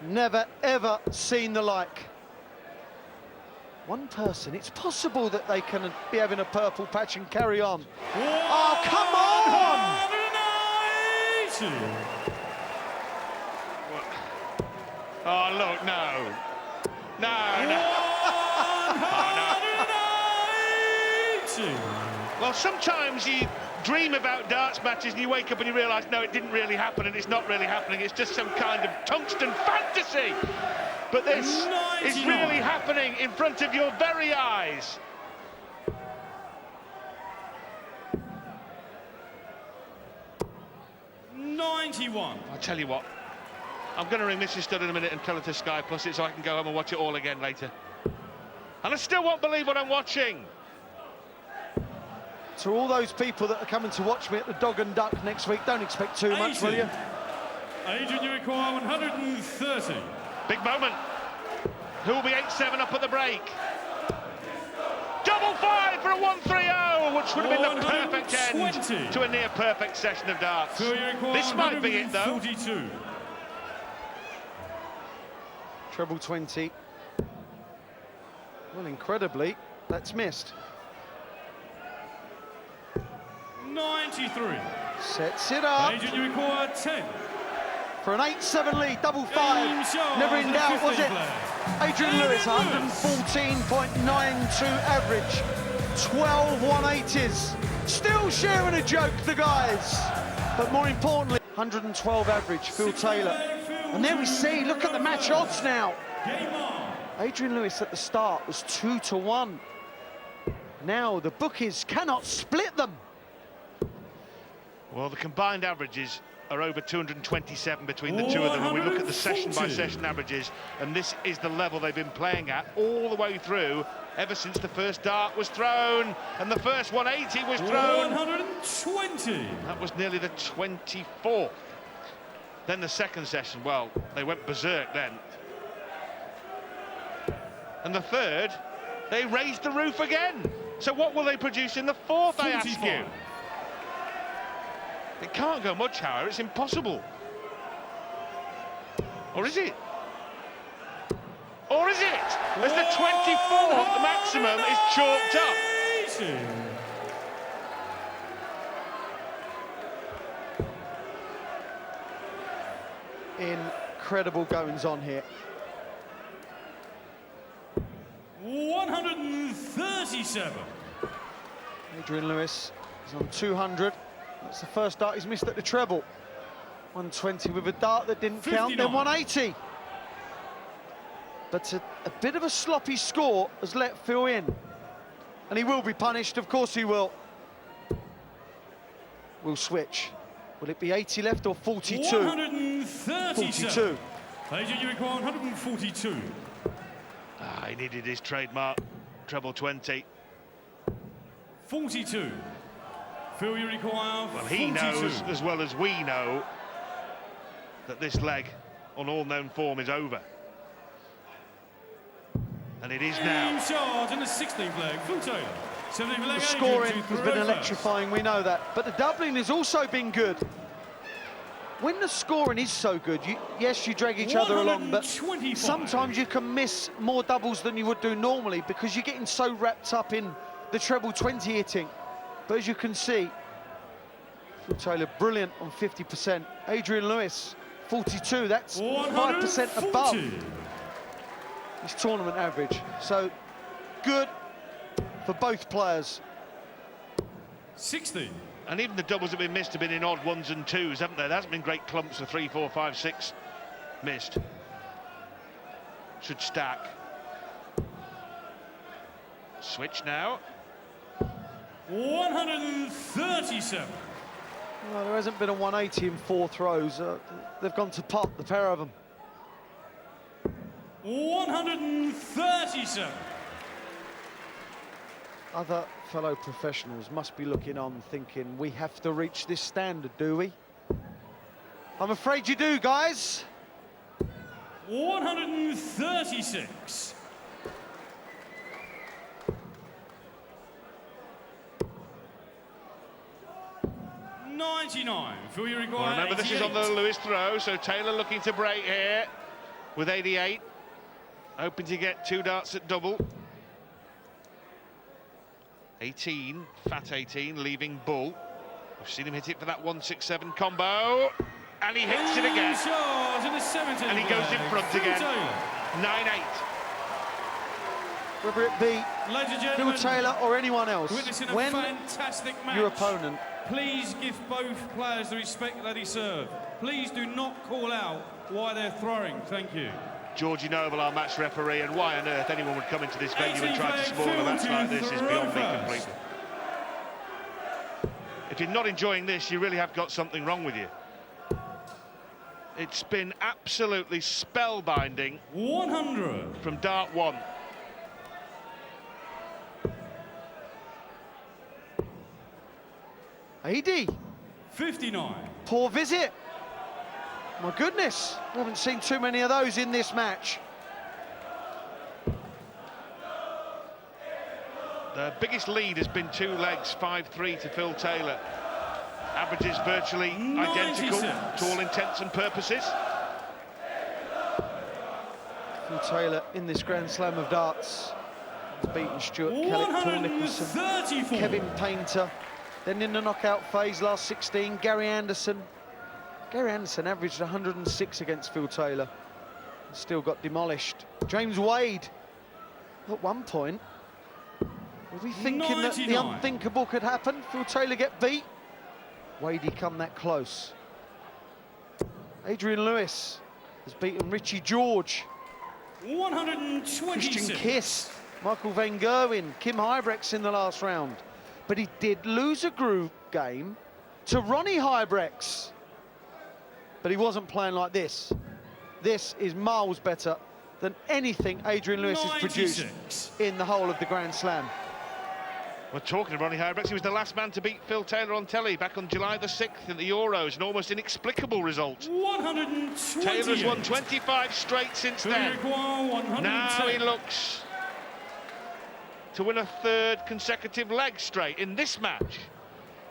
Never, ever seen the like. One person, it's possible that they can be having a purple patch and carry on. Oh, come on! 180. Oh, look, no. No, no. 180. Well, sometimes you dream about darts matches and you wake up and you realise, no, it didn't really happen and it's not really happening. It's just some kind of tungsten fantasy. But this is 99. really happening in front of your very eyes. $91. I'll tell you what, I'm going to ring Mrs. Studd in a minute and tell her to Sky Plus it so I can go home and watch it all again later. And I still won't believe what I'm watching. To all those people that are coming to watch me at the Dog and Duck next week, don't expect too much, will you? Adrian, you require 130. Big moment. Who will be 8-7 up at the break? Double 5 for a 130, which would have been the perfect end 120. to a near perfect session of darts. Phil, you require This might be it, though. 142. Treble 20. Well, incredibly, that's missed. 93. Sets it up Adrian, you require 10. for an 8-7 lead, double 5. Game charge Never in and a doubt, was 15 it? flag. Adrian Lewis, 114.92 average, 12 180s. Still sharing a joke, the guys. But more importantly, 112 average, Phil Taylor. And there we see, look at the match odds now. Game on. Adrian Lewis at the start was 2-1. Now the bookies cannot split them. Well, the combined averages are over 227 between the two of them, and we look at the session-by-session averages, and this is the level they've been playing at all the way through, ever since the first dart was thrown, and the first 180 was thrown. 120. That was nearly the 24th. Then the second session, well, they went berserk then. And the third, they raised the roof again. So what will they produce in the fourth, I ask you? 45. It can't go much higher, it's impossible. Or is it? Or is it? As the 24th maximum is chalked up. 80. Incredible goings on here. 137. Adrian Lewis is on 200. That's the first dart he's missed at the treble. 120 with a dart that didn't count, then 59. 180. But a bit of a sloppy score has let Phil in. And he will be punished, of course he will. We'll switch. Will it be 80 left or 42? 137. 42. Adrian, you require 142. Ah, he needed his trademark treble 20. 42. Phil, you require Well, he 42. knows as well as we know that this leg on all known form is over. And it is now. Game charge and the 16th leg. Phil Taylor. 17th leg. The Adrian scoring to has throw been first. electrifying, we know that. But the doubling has also been good. when the scoring is so good, yes, you drag each other along, but 125. sometimes you can miss more doubles than you would do normally because you're getting so wrapped up in the treble 20 hitting. But as you can see, Phil Taylor brilliant on 50%. Adrian Lewis, 42. That's 5% above his tournament average. So good for both players. 60. And even the doubles that have been missed have been in odd ones and twos, haven't they? There hasn't been great clumps of 3, 4, 5, 6 missed. Should stack. Switch now. 137. Well, there hasn't been a 180 in 4 throws. They've gone to pot, the pair of them. 137. Other fellow professionals must be looking on thinking, we have to reach this standard, do we? I'm afraid you do, guys. 136. $99. Phil, you require Well, remember, this is on the 88. Lewis throw, so Taylor looking to break here with 88. Hoping to get 2 darts at double. 18, fat 18, leaving Bull. We've seen him hit it for that 167 combo. And he hits it again. And he goes in front again. 9-8. Whether it be Ladies and Phil gentlemen, Taylor or anyone else, witnessing a when fantastic match. your opponent... Please give both players the respect that he served. Please do not call out why they're throwing. Thank you. Georgie Noble, our match referee, and why on earth anyone would come into this venue and try to spoil a match like this is beyond me completely. If you're not enjoying this, you really have got something wrong with you. It's been absolutely spellbinding 100. from dart 1. AD, 59. poor visit. My goodness, we haven't seen too many of those in this match. The biggest lead has been 2 legs, 5-3 to Phil Taylor. Averages virtually identical 96. to all intents and purposes. Phil Taylor in this Grand Slam of darts has beaten Stuart Kelly, Paul Nicholson, 134. Kevin Painter. Then in the knockout phase, last 16, Gary Anderson. Gary Anderson averaged 106 against Phil Taylor. Still got demolished. James Wade, at one point, were we thinking that the 99. unthinkable could happen? Phil Taylor get beat? Wadey come that close. Adrian Lewis has beaten Richie George, 126. Christian Kiss, Michael Van Gerwen, Kim Huybrechts in the last round. But he did lose a group game to Ronnie Huybrechts. But he wasn't playing like this. This is miles better than anything Adrian Lewis has produced 96. in the whole of the Grand Slam. We're talking of Ronnie Huybrechts. He was the last man to beat Phil Taylor on telly back on July the 6th in the Euros, an almost inexplicable result. 128. Taylor's won 25 straight since Phil, then. you require 110. Now he looks to win a 3rd consecutive leg straight in this match.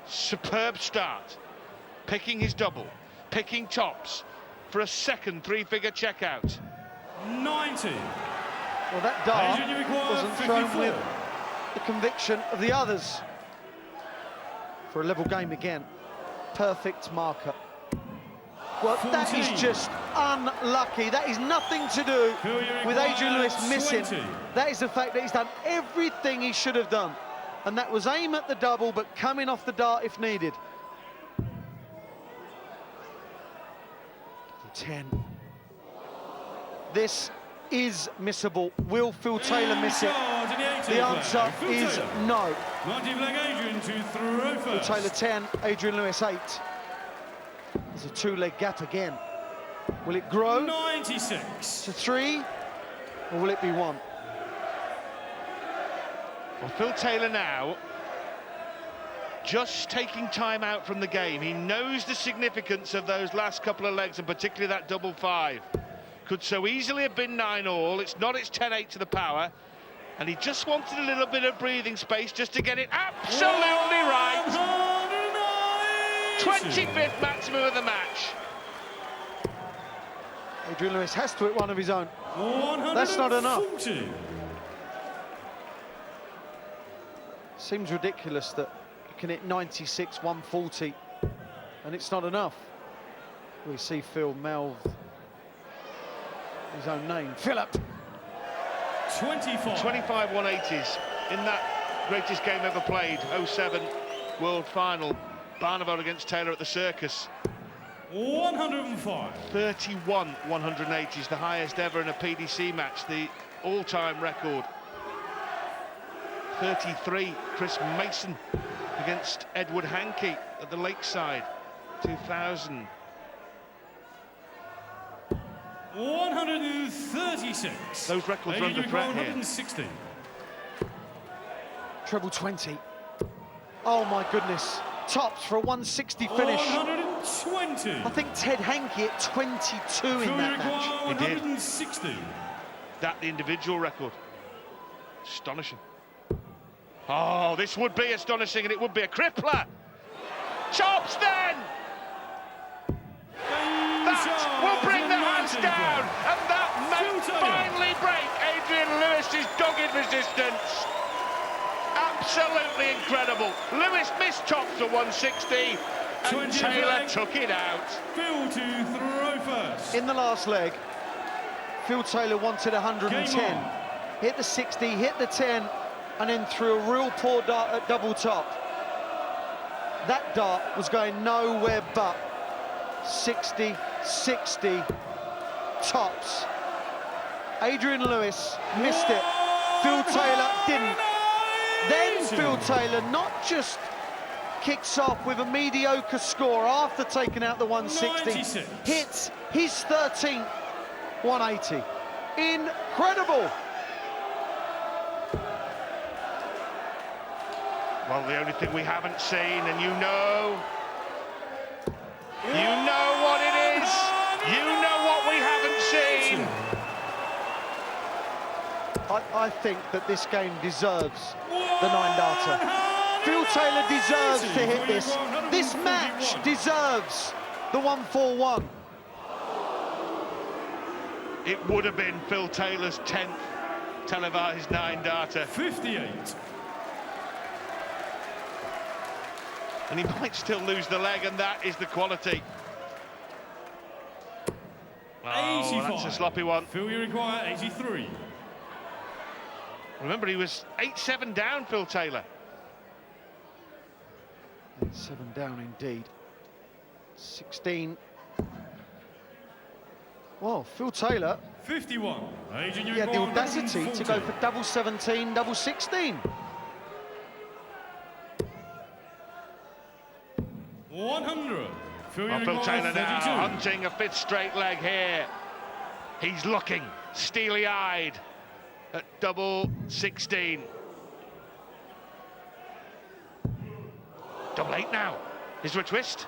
Superb start, picking his double, picking tops for a 2nd 3-figure checkout. 90. Well, that dart Adrian, you require wasn't thrown 54. with the conviction of the others. For a level game again. Perfect marker. Well, that is 14. just unlucky. That is nothing to do Phil, you with Adrian require Lewis missing. 20. That is the fact that he's done everything he should have done. And that was aim at the double, but coming off the dart if needed. 10. This is missable. Will Phil Taylor miss it? The answer is no. 90 flag Adrian to throw Phil first. Taylor 10, Adrian Lewis 8. There's a 2-leg gap again. Will it grow 96. to 3, or will it be 1? Well, Phil Taylor now just taking time out from the game. He knows the significance of those last couple of legs, and particularly that double 5. Could so easily have been 9-all. It's not, it's 10-8 to the power. And he just wanted a little bit of breathing space just to get it absolutely right. 25th maximum of the match. Adrian Lewis has to hit one of his own. 140. That's not enough. Seems ridiculous that you can hit 96, 140, and it's not enough. We see Phil mouth his own name. Philip. 25. 25 180s in that greatest game ever played, 07 World Final. Barneveld against Taylor at the Circus. 105. 31 180s, the highest ever in a PDC match, the all-time record. 33, Chris Mason against Edward Hankey at the Lakeside, 2000. 136. Those records are under threat here. 160. Treble 20. Oh my goodness. Tops for a 160 finish. 120. I think Ted Hankey at 22 in that match. He did. 160. That the individual record. Astonishing. Oh, this would be astonishing, and it would be a crippler. Chops then! That will bring the house down, and that may finally break Adrian Lewis's dogged resistance. Absolutely incredible. Lewis missed chops for 160, and Taylor took it out. Phil to throw first. In the last leg, Phil Taylor wanted 110. Hit the 60, hit the 10, and then threw a real poor dart at double top. That dart was going nowhere but 60, 60, tops. Adrian Lewis missed it. Phil Taylor didn't. Then Phil Taylor not just kicks off with a mediocre score after taking out the 160, 96. hits his 13th 180. Incredible. Well, the only thing we haven't seen, and you know what it is. You know what we haven't seen. I think that this game deserves the 9-darter. Phil Taylor deserves to hit this. This match deserves the 141. It would have been Phil Taylor's 10th televised 9-darter. 58. And he might still lose the leg, and that is the quality. Oh, 85. that's a sloppy one. Phil, you require 83. Remember, he was 8-7 down, Phil Taylor. 7 down indeed. 16. Well, Phil Taylor, 51. Adrian, you he had the require audacity to go 140. for double 17, double 16. 100. Phil, you Oh, Phil require Taylor now 32. hunting a 5th straight leg here. He's looking steely-eyed at double 16. Double 8 now. Is there a twist?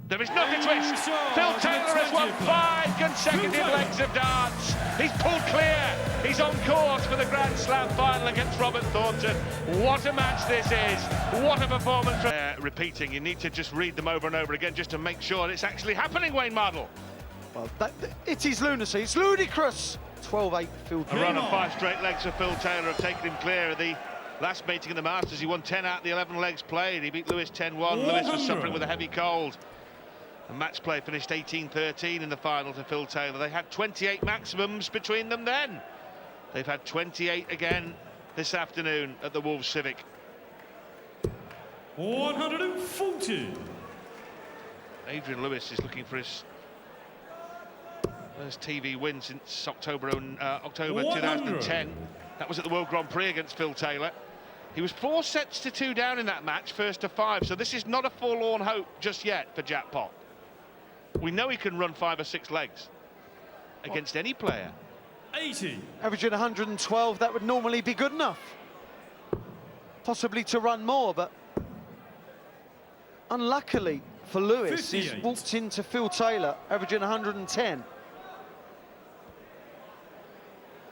There is not a twist. Phil Taylor has won 5 consecutive legs of darts. He's pulled clear. He's on course for the Grand Slam final against Robert Thornton. What a match this is. What a performance. Repeating, you need to just read them over and over again just to make sure it's actually happening, Wayne Mardle. Well, it is lunacy. It's ludicrous. 12-8 Phil A Taylor. run of 5 straight legs for Phil Taylor have taken him clear of the last meeting in the Masters. He won 10 out of the 11 legs played. He beat Lewis 10-1. Lewis was suffering with a heavy cold. And match play finished 18-13 in the final to Phil Taylor. They had 28 maximums between them then. They've had 28 again this afternoon at the Wolves Civic. 140. Adrian Lewis is looking for his first TV win since October 2010. That was at the World Grand Prix against Phil Taylor. He was 4 sets to 2 down in that match, first to 5. So this is not a forlorn hope just yet for Jack Pop. We know he can run 5 or 6 legs against any player. 80. Averaging 112, that would normally be good enough. Possibly to run more, but unluckily for Lewis, 58. he's walked into Phil Taylor, averaging 110.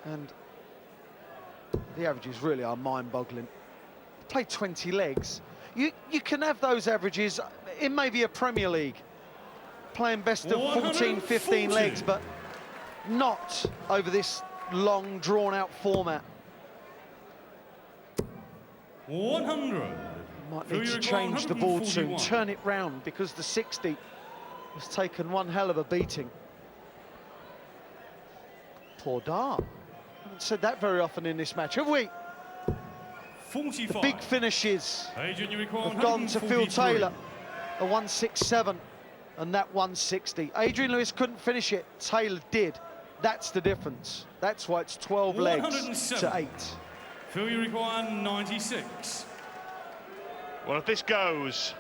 And the averages really are mind-boggling. Played 20 legs. You can have those averages in maybe a Premier League. playing best of 14, 15 legs, but not over this long, drawn-out format. 100. Might need to change the board soon, 141. turn it round, because the 60 has taken one hell of a beating. Poor dart. Haven't said that very often in this match, have we? 45. The big finishes Adrian, you require have gone to Phil 143. Taylor. A 167 and that 160. Adrian Lewis couldn't finish it, Taylor did. That's the difference. That's why it's 12 legs 107. to 8. Phil, you require 96. Well, if this goes,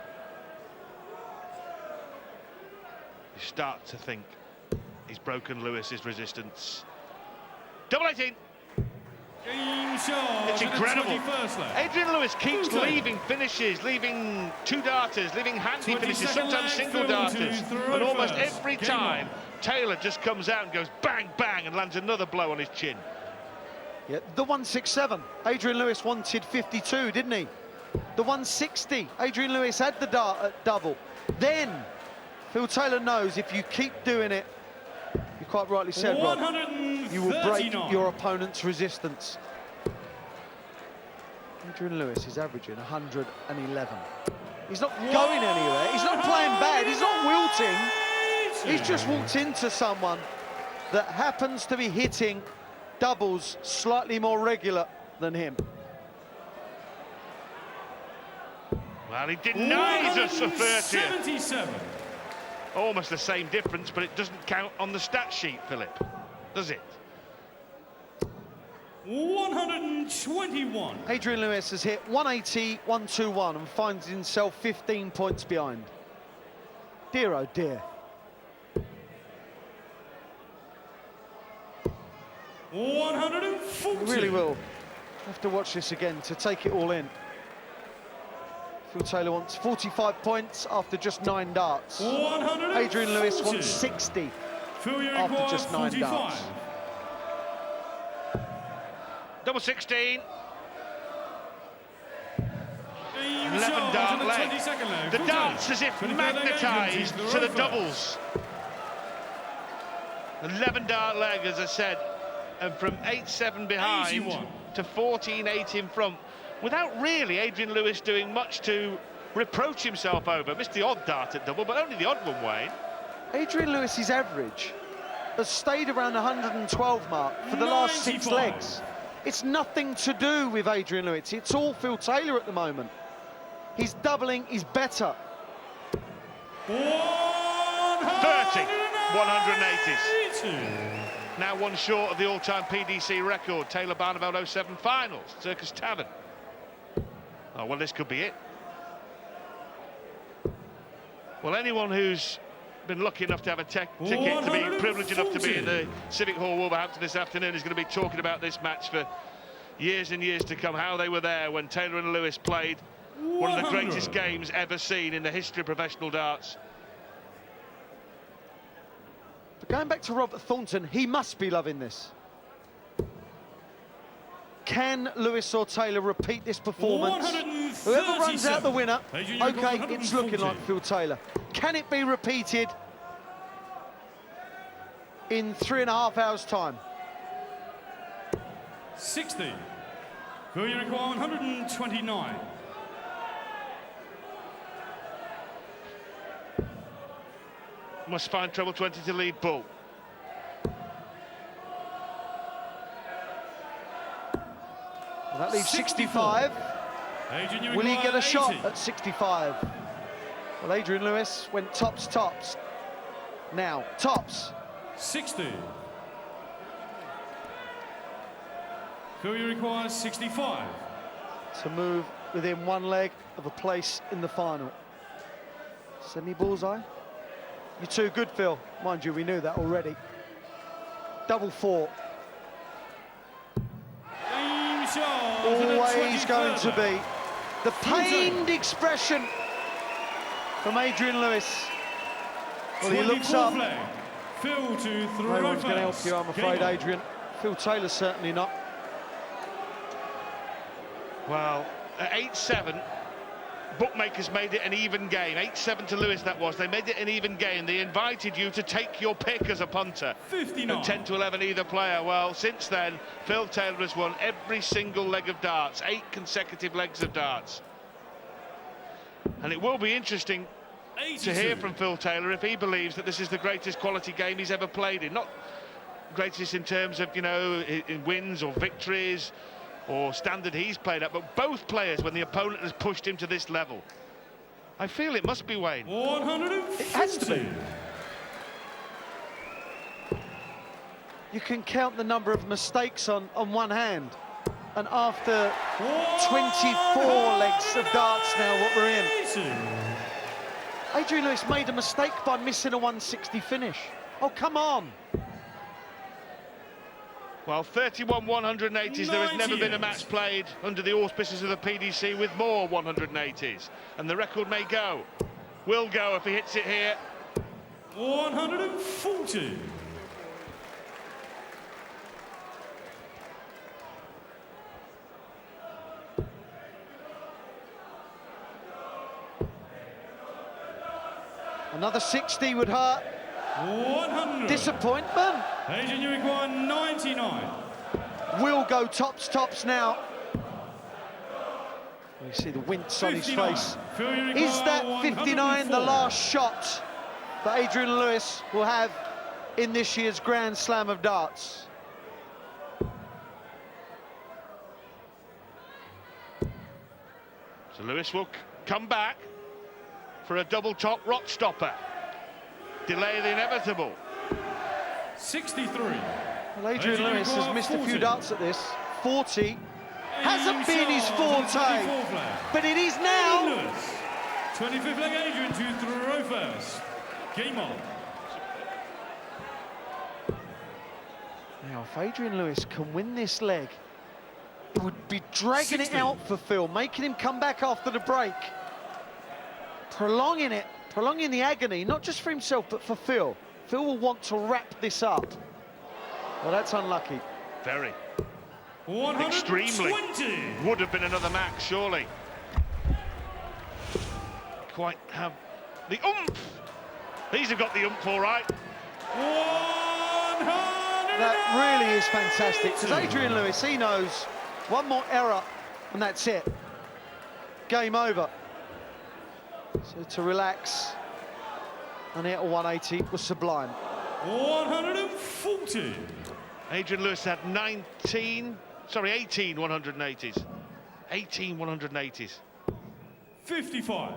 you start to think he's broken Lewis's resistance. Double 18. Game charge. It's at the incredible. 21st leg. Adrian Lewis keeps Phil Taylor. leaving finishes, leaving two darters, leaving handy 22nd finishes, sometimes leg, single Phil darters. to throw And almost first. every Game time, on. Taylor just comes out and goes bang, bang, and lands another blow on his chin. Yeah, the 167. Adrian Lewis wanted 52, didn't he? The 160. Adrian Lewis had the dart at double. Then Phil Taylor knows if you keep doing it, you quite rightly said, Rod, you will break 139. your opponent's resistance. Adrian Lewis is averaging 111. He's not going anywhere. He's not playing bad. He's not wilting. He's just walked into someone that happens to be hitting doubles slightly more regular than him. Well, he denies us the 30th. 77. Almost the same difference, but it doesn't count on the stat sheet, Philip, does it? 121. Adrian Lewis has hit 180, 121 and finds himself 15 points behind. Dear, oh dear. 140. You really will have to watch this again to take it all in. Phil Taylor wants 45 points after just 9 darts. 140. Adrian Lewis wants 60 Phil, you after require just 9 45. darts. Double 16. Game 11 charge dart on the leg. 22nd leg. The Phil darts Taylor. as if 23rd leg magnetised Adrian to the reverse. doubles. 11 dart leg, as I said, and from 8-7 behind 81. to 14-8 in front, without really Adrian Lewis doing much to reproach himself over. Missed the odd dart at double, but only the odd one, Wayne. Adrian Lewis's average has stayed around the 112 mark for the last 6 95. legs. It's nothing to do with Adrian Lewis. It's all Phil Taylor at the moment. He's doubling, he's better. 30, 180s. Now one short of the all-time PDC record. Taylor Barneveld 07 finals, Circus Tavern. Oh, well, this could be it. Well, anyone who's been lucky enough to have a ticket, to be privileged enough to be in the Civic Hall Wolverhampton this afternoon, is going to be talking about this match for years and years to come, how they were there when Taylor and Lewis played one of the greatest games ever seen in the history of professional darts. But going back to Robert Thornton, he must be loving this. Can Lewis or Taylor repeat this performance? Whoever runs out the winner, okay, it's looking like Phil Taylor. Can it be repeated in 3.5 hours' time? 60. Phil, you require 129. Must find treble 20 to lead Bull. Well, that leaves 65. Adrian, you Will he require get a shot 80. at 65? Well, Adrian Lewis went tops, tops. Now, tops. 60. Phil, you require 65. To move within 1 leg of a place in the final. Semi-bullseye. You're too good, Phil. Mind you, we knew that already. Double 4. Game charge at the Always going 23rd to leg. be the pained expression from Adrian Lewis. Well, he looks 24th up. leg. Phil to throw No one's going to help first. you, I'm afraid, Game on. Adrian. Phil Taylor certainly not. Well, at 8-7, bookmakers made it an even game. 8-7 to Lewis that was. They made it an even game. They invited you to take your pick as a punter. 59. And 10 to 11 either player. Well, since then, Phil Taylor has won every single leg of darts. 8 consecutive legs of darts. And it will be interesting 82. to hear from Phil Taylor if he believes that this is the greatest quality game he's ever played in. Not greatest in terms of, you know, in wins or victories or standard he's played at, but both players when the opponent has pushed him to this level. I feel it must be Wayne. 150. It has to be. You can count the number of mistakes on one hand. And after 24 legs of darts now, what we're in. Adrian Lewis made a mistake by missing a 160 finish. Oh, come on. Well, 31 180s. There has never been a match played under the auspices of the PDC with more 180s. And the record may go. Will go if he hits it here. 140. Another 60 would hurt. 100. Disappointment. Adrian, you require 99. Will go tops now. You see the wince on his 59. face. Phil, you require Is that 59 the 104? last shot that Adrian Lewis will have in this year's Grand Slam of darts? So Lewis will come back for a double top rock stopper. Delay the inevitable. 63. Well, Adrian Lewis has missed a few 40. darts at this. 40 hasn't been his forte, but it is now. Lewis. 25th leg, Adrian to throw first. Game on. Now, if Adrian Lewis can win this leg, it would be dragging 60. it out for Phil, making him come back after the break. Prolonging it, prolonging the agony, not just for himself, but for Phil. Phil will want to wrap this up. Well, that's unlucky. Very. 120. Extremely. Would have been another max, surely. Quite have the oomph. These have got the oomph, all right. 100. That really is fantastic, because Adrian Lewis, he knows one more error, and that's it. Game over. So to relax and hit a 180 was sublime. 140. Adrian Lewis had 18 180s. 18 180s. 55.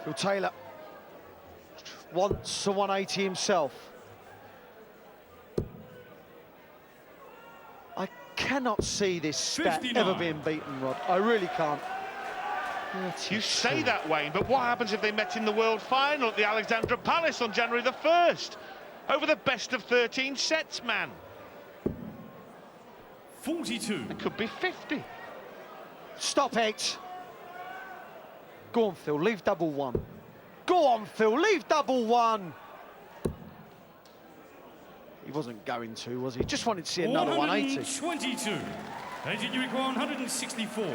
Phil Taylor wants a 180 himself. I cannot see this stat 59. ever being beaten, Rod. I really can't. You say that, Wayne, but what happens if they met in the World Final at the Alexandra Palace on January the 1st? Over the best of 13 sets, man. 42. It could be 50. Stop it. Go on, Phil, leave double one. Go on, Phil, leave double one. He wasn't going to, was he? Just wanted to see another 180. 122. Adrian, you require 164.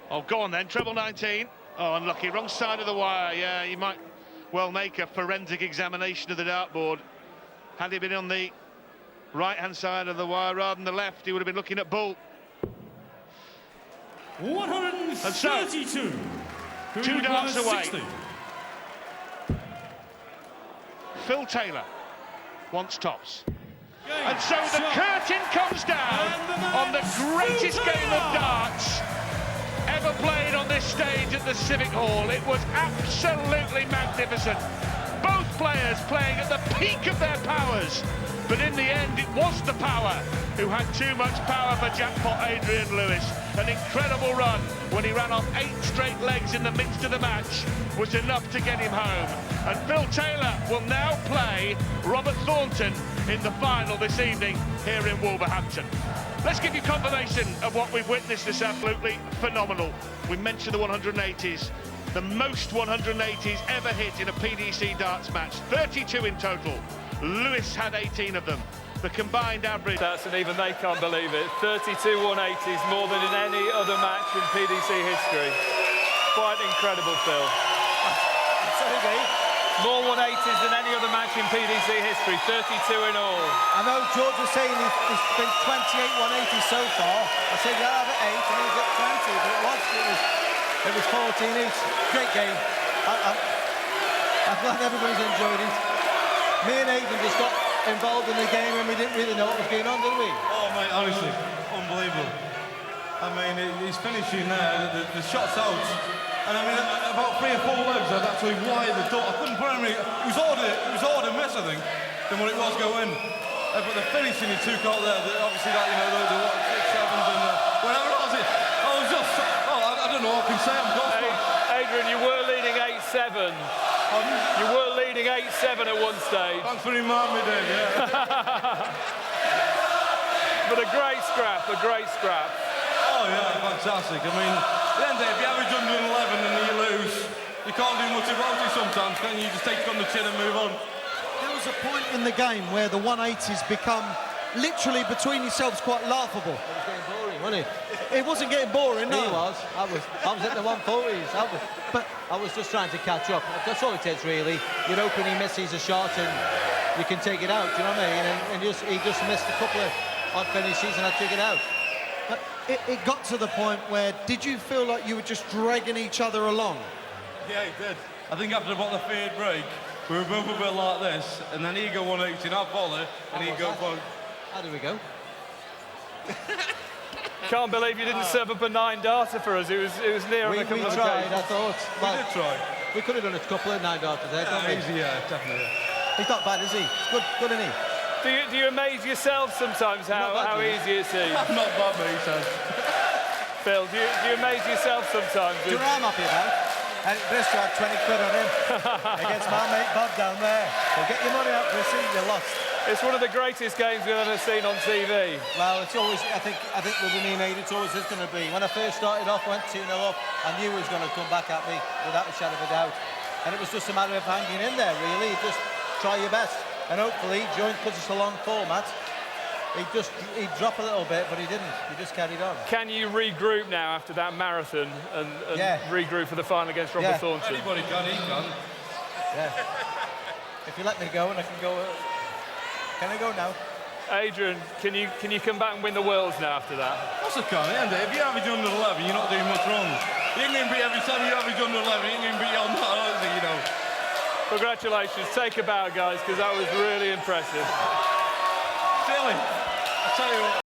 Oh, go on then, treble 19. Oh, unlucky, wrong side of the wire. Yeah, you might well make a forensic examination of the dartboard. Had he been on the right-hand side of the wire rather than the left, he would have been looking at bull. 132. Who 2 darts requires away. 60. Phil Taylor wants tops. Game. And so the Shot. curtain comes down on the greatest Phil game of Taylor. darts ever played on this stage at the Civic Hall. It was absolutely magnificent. Both players playing at the peak of their powers. But in the end, it was the power who had too much power for jackpot Adrian Lewis. An incredible run when he ran off 8 straight legs in the midst of the match was enough to get him home. And Phil Taylor will now play Robert Thornton in the final this evening here in Wolverhampton. Let's give you confirmation of what we've witnessed. This absolutely phenomenal. We mentioned the 180s. The most 180s ever hit in a PDC darts match. 32 in total. Lewis had 18 of them. The combined average. That's, and even they can't believe it. 32 180s, more than in any other match in PDC history. Quite incredible, Phil. More 180s than any other match in PDC history, 32 in all. I know George was saying he's been 28 180s so far. I said, yeah, I'll have it 8 and he's at 20, but it was 14 each. Great game. I'm glad everybody's enjoyed it. Me and Aidan just got involved in the game and we didn't really know what was going on, did we? Oh, mate, honestly, unbelievable. I mean, he's finishing there, the shot's out. And I mean, about 3 or 4 legs, I'd actually wide the door. I couldn't put him in. It was harder miss, I think, than what it was going. But the finishing he took out there, obviously that, you know, the 6-7s and whatever it was. I was just, I don't know what I can say. I'm gone. Adrian, you were leading 8-7. You were leading 8-7 at one stage. Thanks for reminding me, Dave, yeah. But a great scrap, a great scrap. Oh, yeah, fantastic. I mean, at the end of the day, if you average 111 and you lose, you can't do much about it sometimes, can you? You just take it on the chin and move on. There was a point in the game where the 180s become literally between yourselves quite laughable. It was getting boring, wasn't it? It wasn't getting boring, no. It was. I was at the 140s. I was just trying to catch up. That's all it takes, really. You're hoping he misses a shot and you can take it out, do you know what I mean? And he just missed a couple of odd finishes and I took it out. But it got to the point where, did you feel like you were just dragging each other along? Yeah, it did. I think after about the third break, we were both a bit like this, and then he'd go 180 and I'd volley, and he'd go bang. How do we go? Can't believe you didn't serve up a 9-darter for us. It was near on a couple of tried, occasions. I thought. We did try. We could have done a couple of 9-darters there, couldn't we? Easy, yeah, definitely. He's not bad, is he? He's good, isn't he? Do you amaze yourself sometimes how easy it seems? Not bad, mate, he says. Phil, do you amaze yourself sometimes? Do you know what I'm happy about? And Bristol had 20 quid on him against my mate Bob down there. So get your money out, Bristol, you're lost. It's one of the greatest games we've ever seen on TV. Well, it's always, I think with me and Aidan, it's always is going to be. When I first started off, went 2-0 up, I knew he was going to come back at me without a shadow of a doubt. And it was just a matter of hanging in there, really. Just try your best. And hopefully, because it's a long format, he'd drop a little bit, but he didn't. He just carried on. Can you regroup now after that marathon and regroup for the final against Robert Thornton? Anybody can, he can. Yeah. If you let me go, and I can go. Can I go now? Adrian, can you come back and win the Worlds now after that? Of course I can, at the end of it. If you average 111, you're not doing much wrong. You ain't going to beat every time you average 111, you ain't going to beat on that, honestly, you know. Congratulations. Take a bow, guys, because that was really impressive. Silly. I tell you what.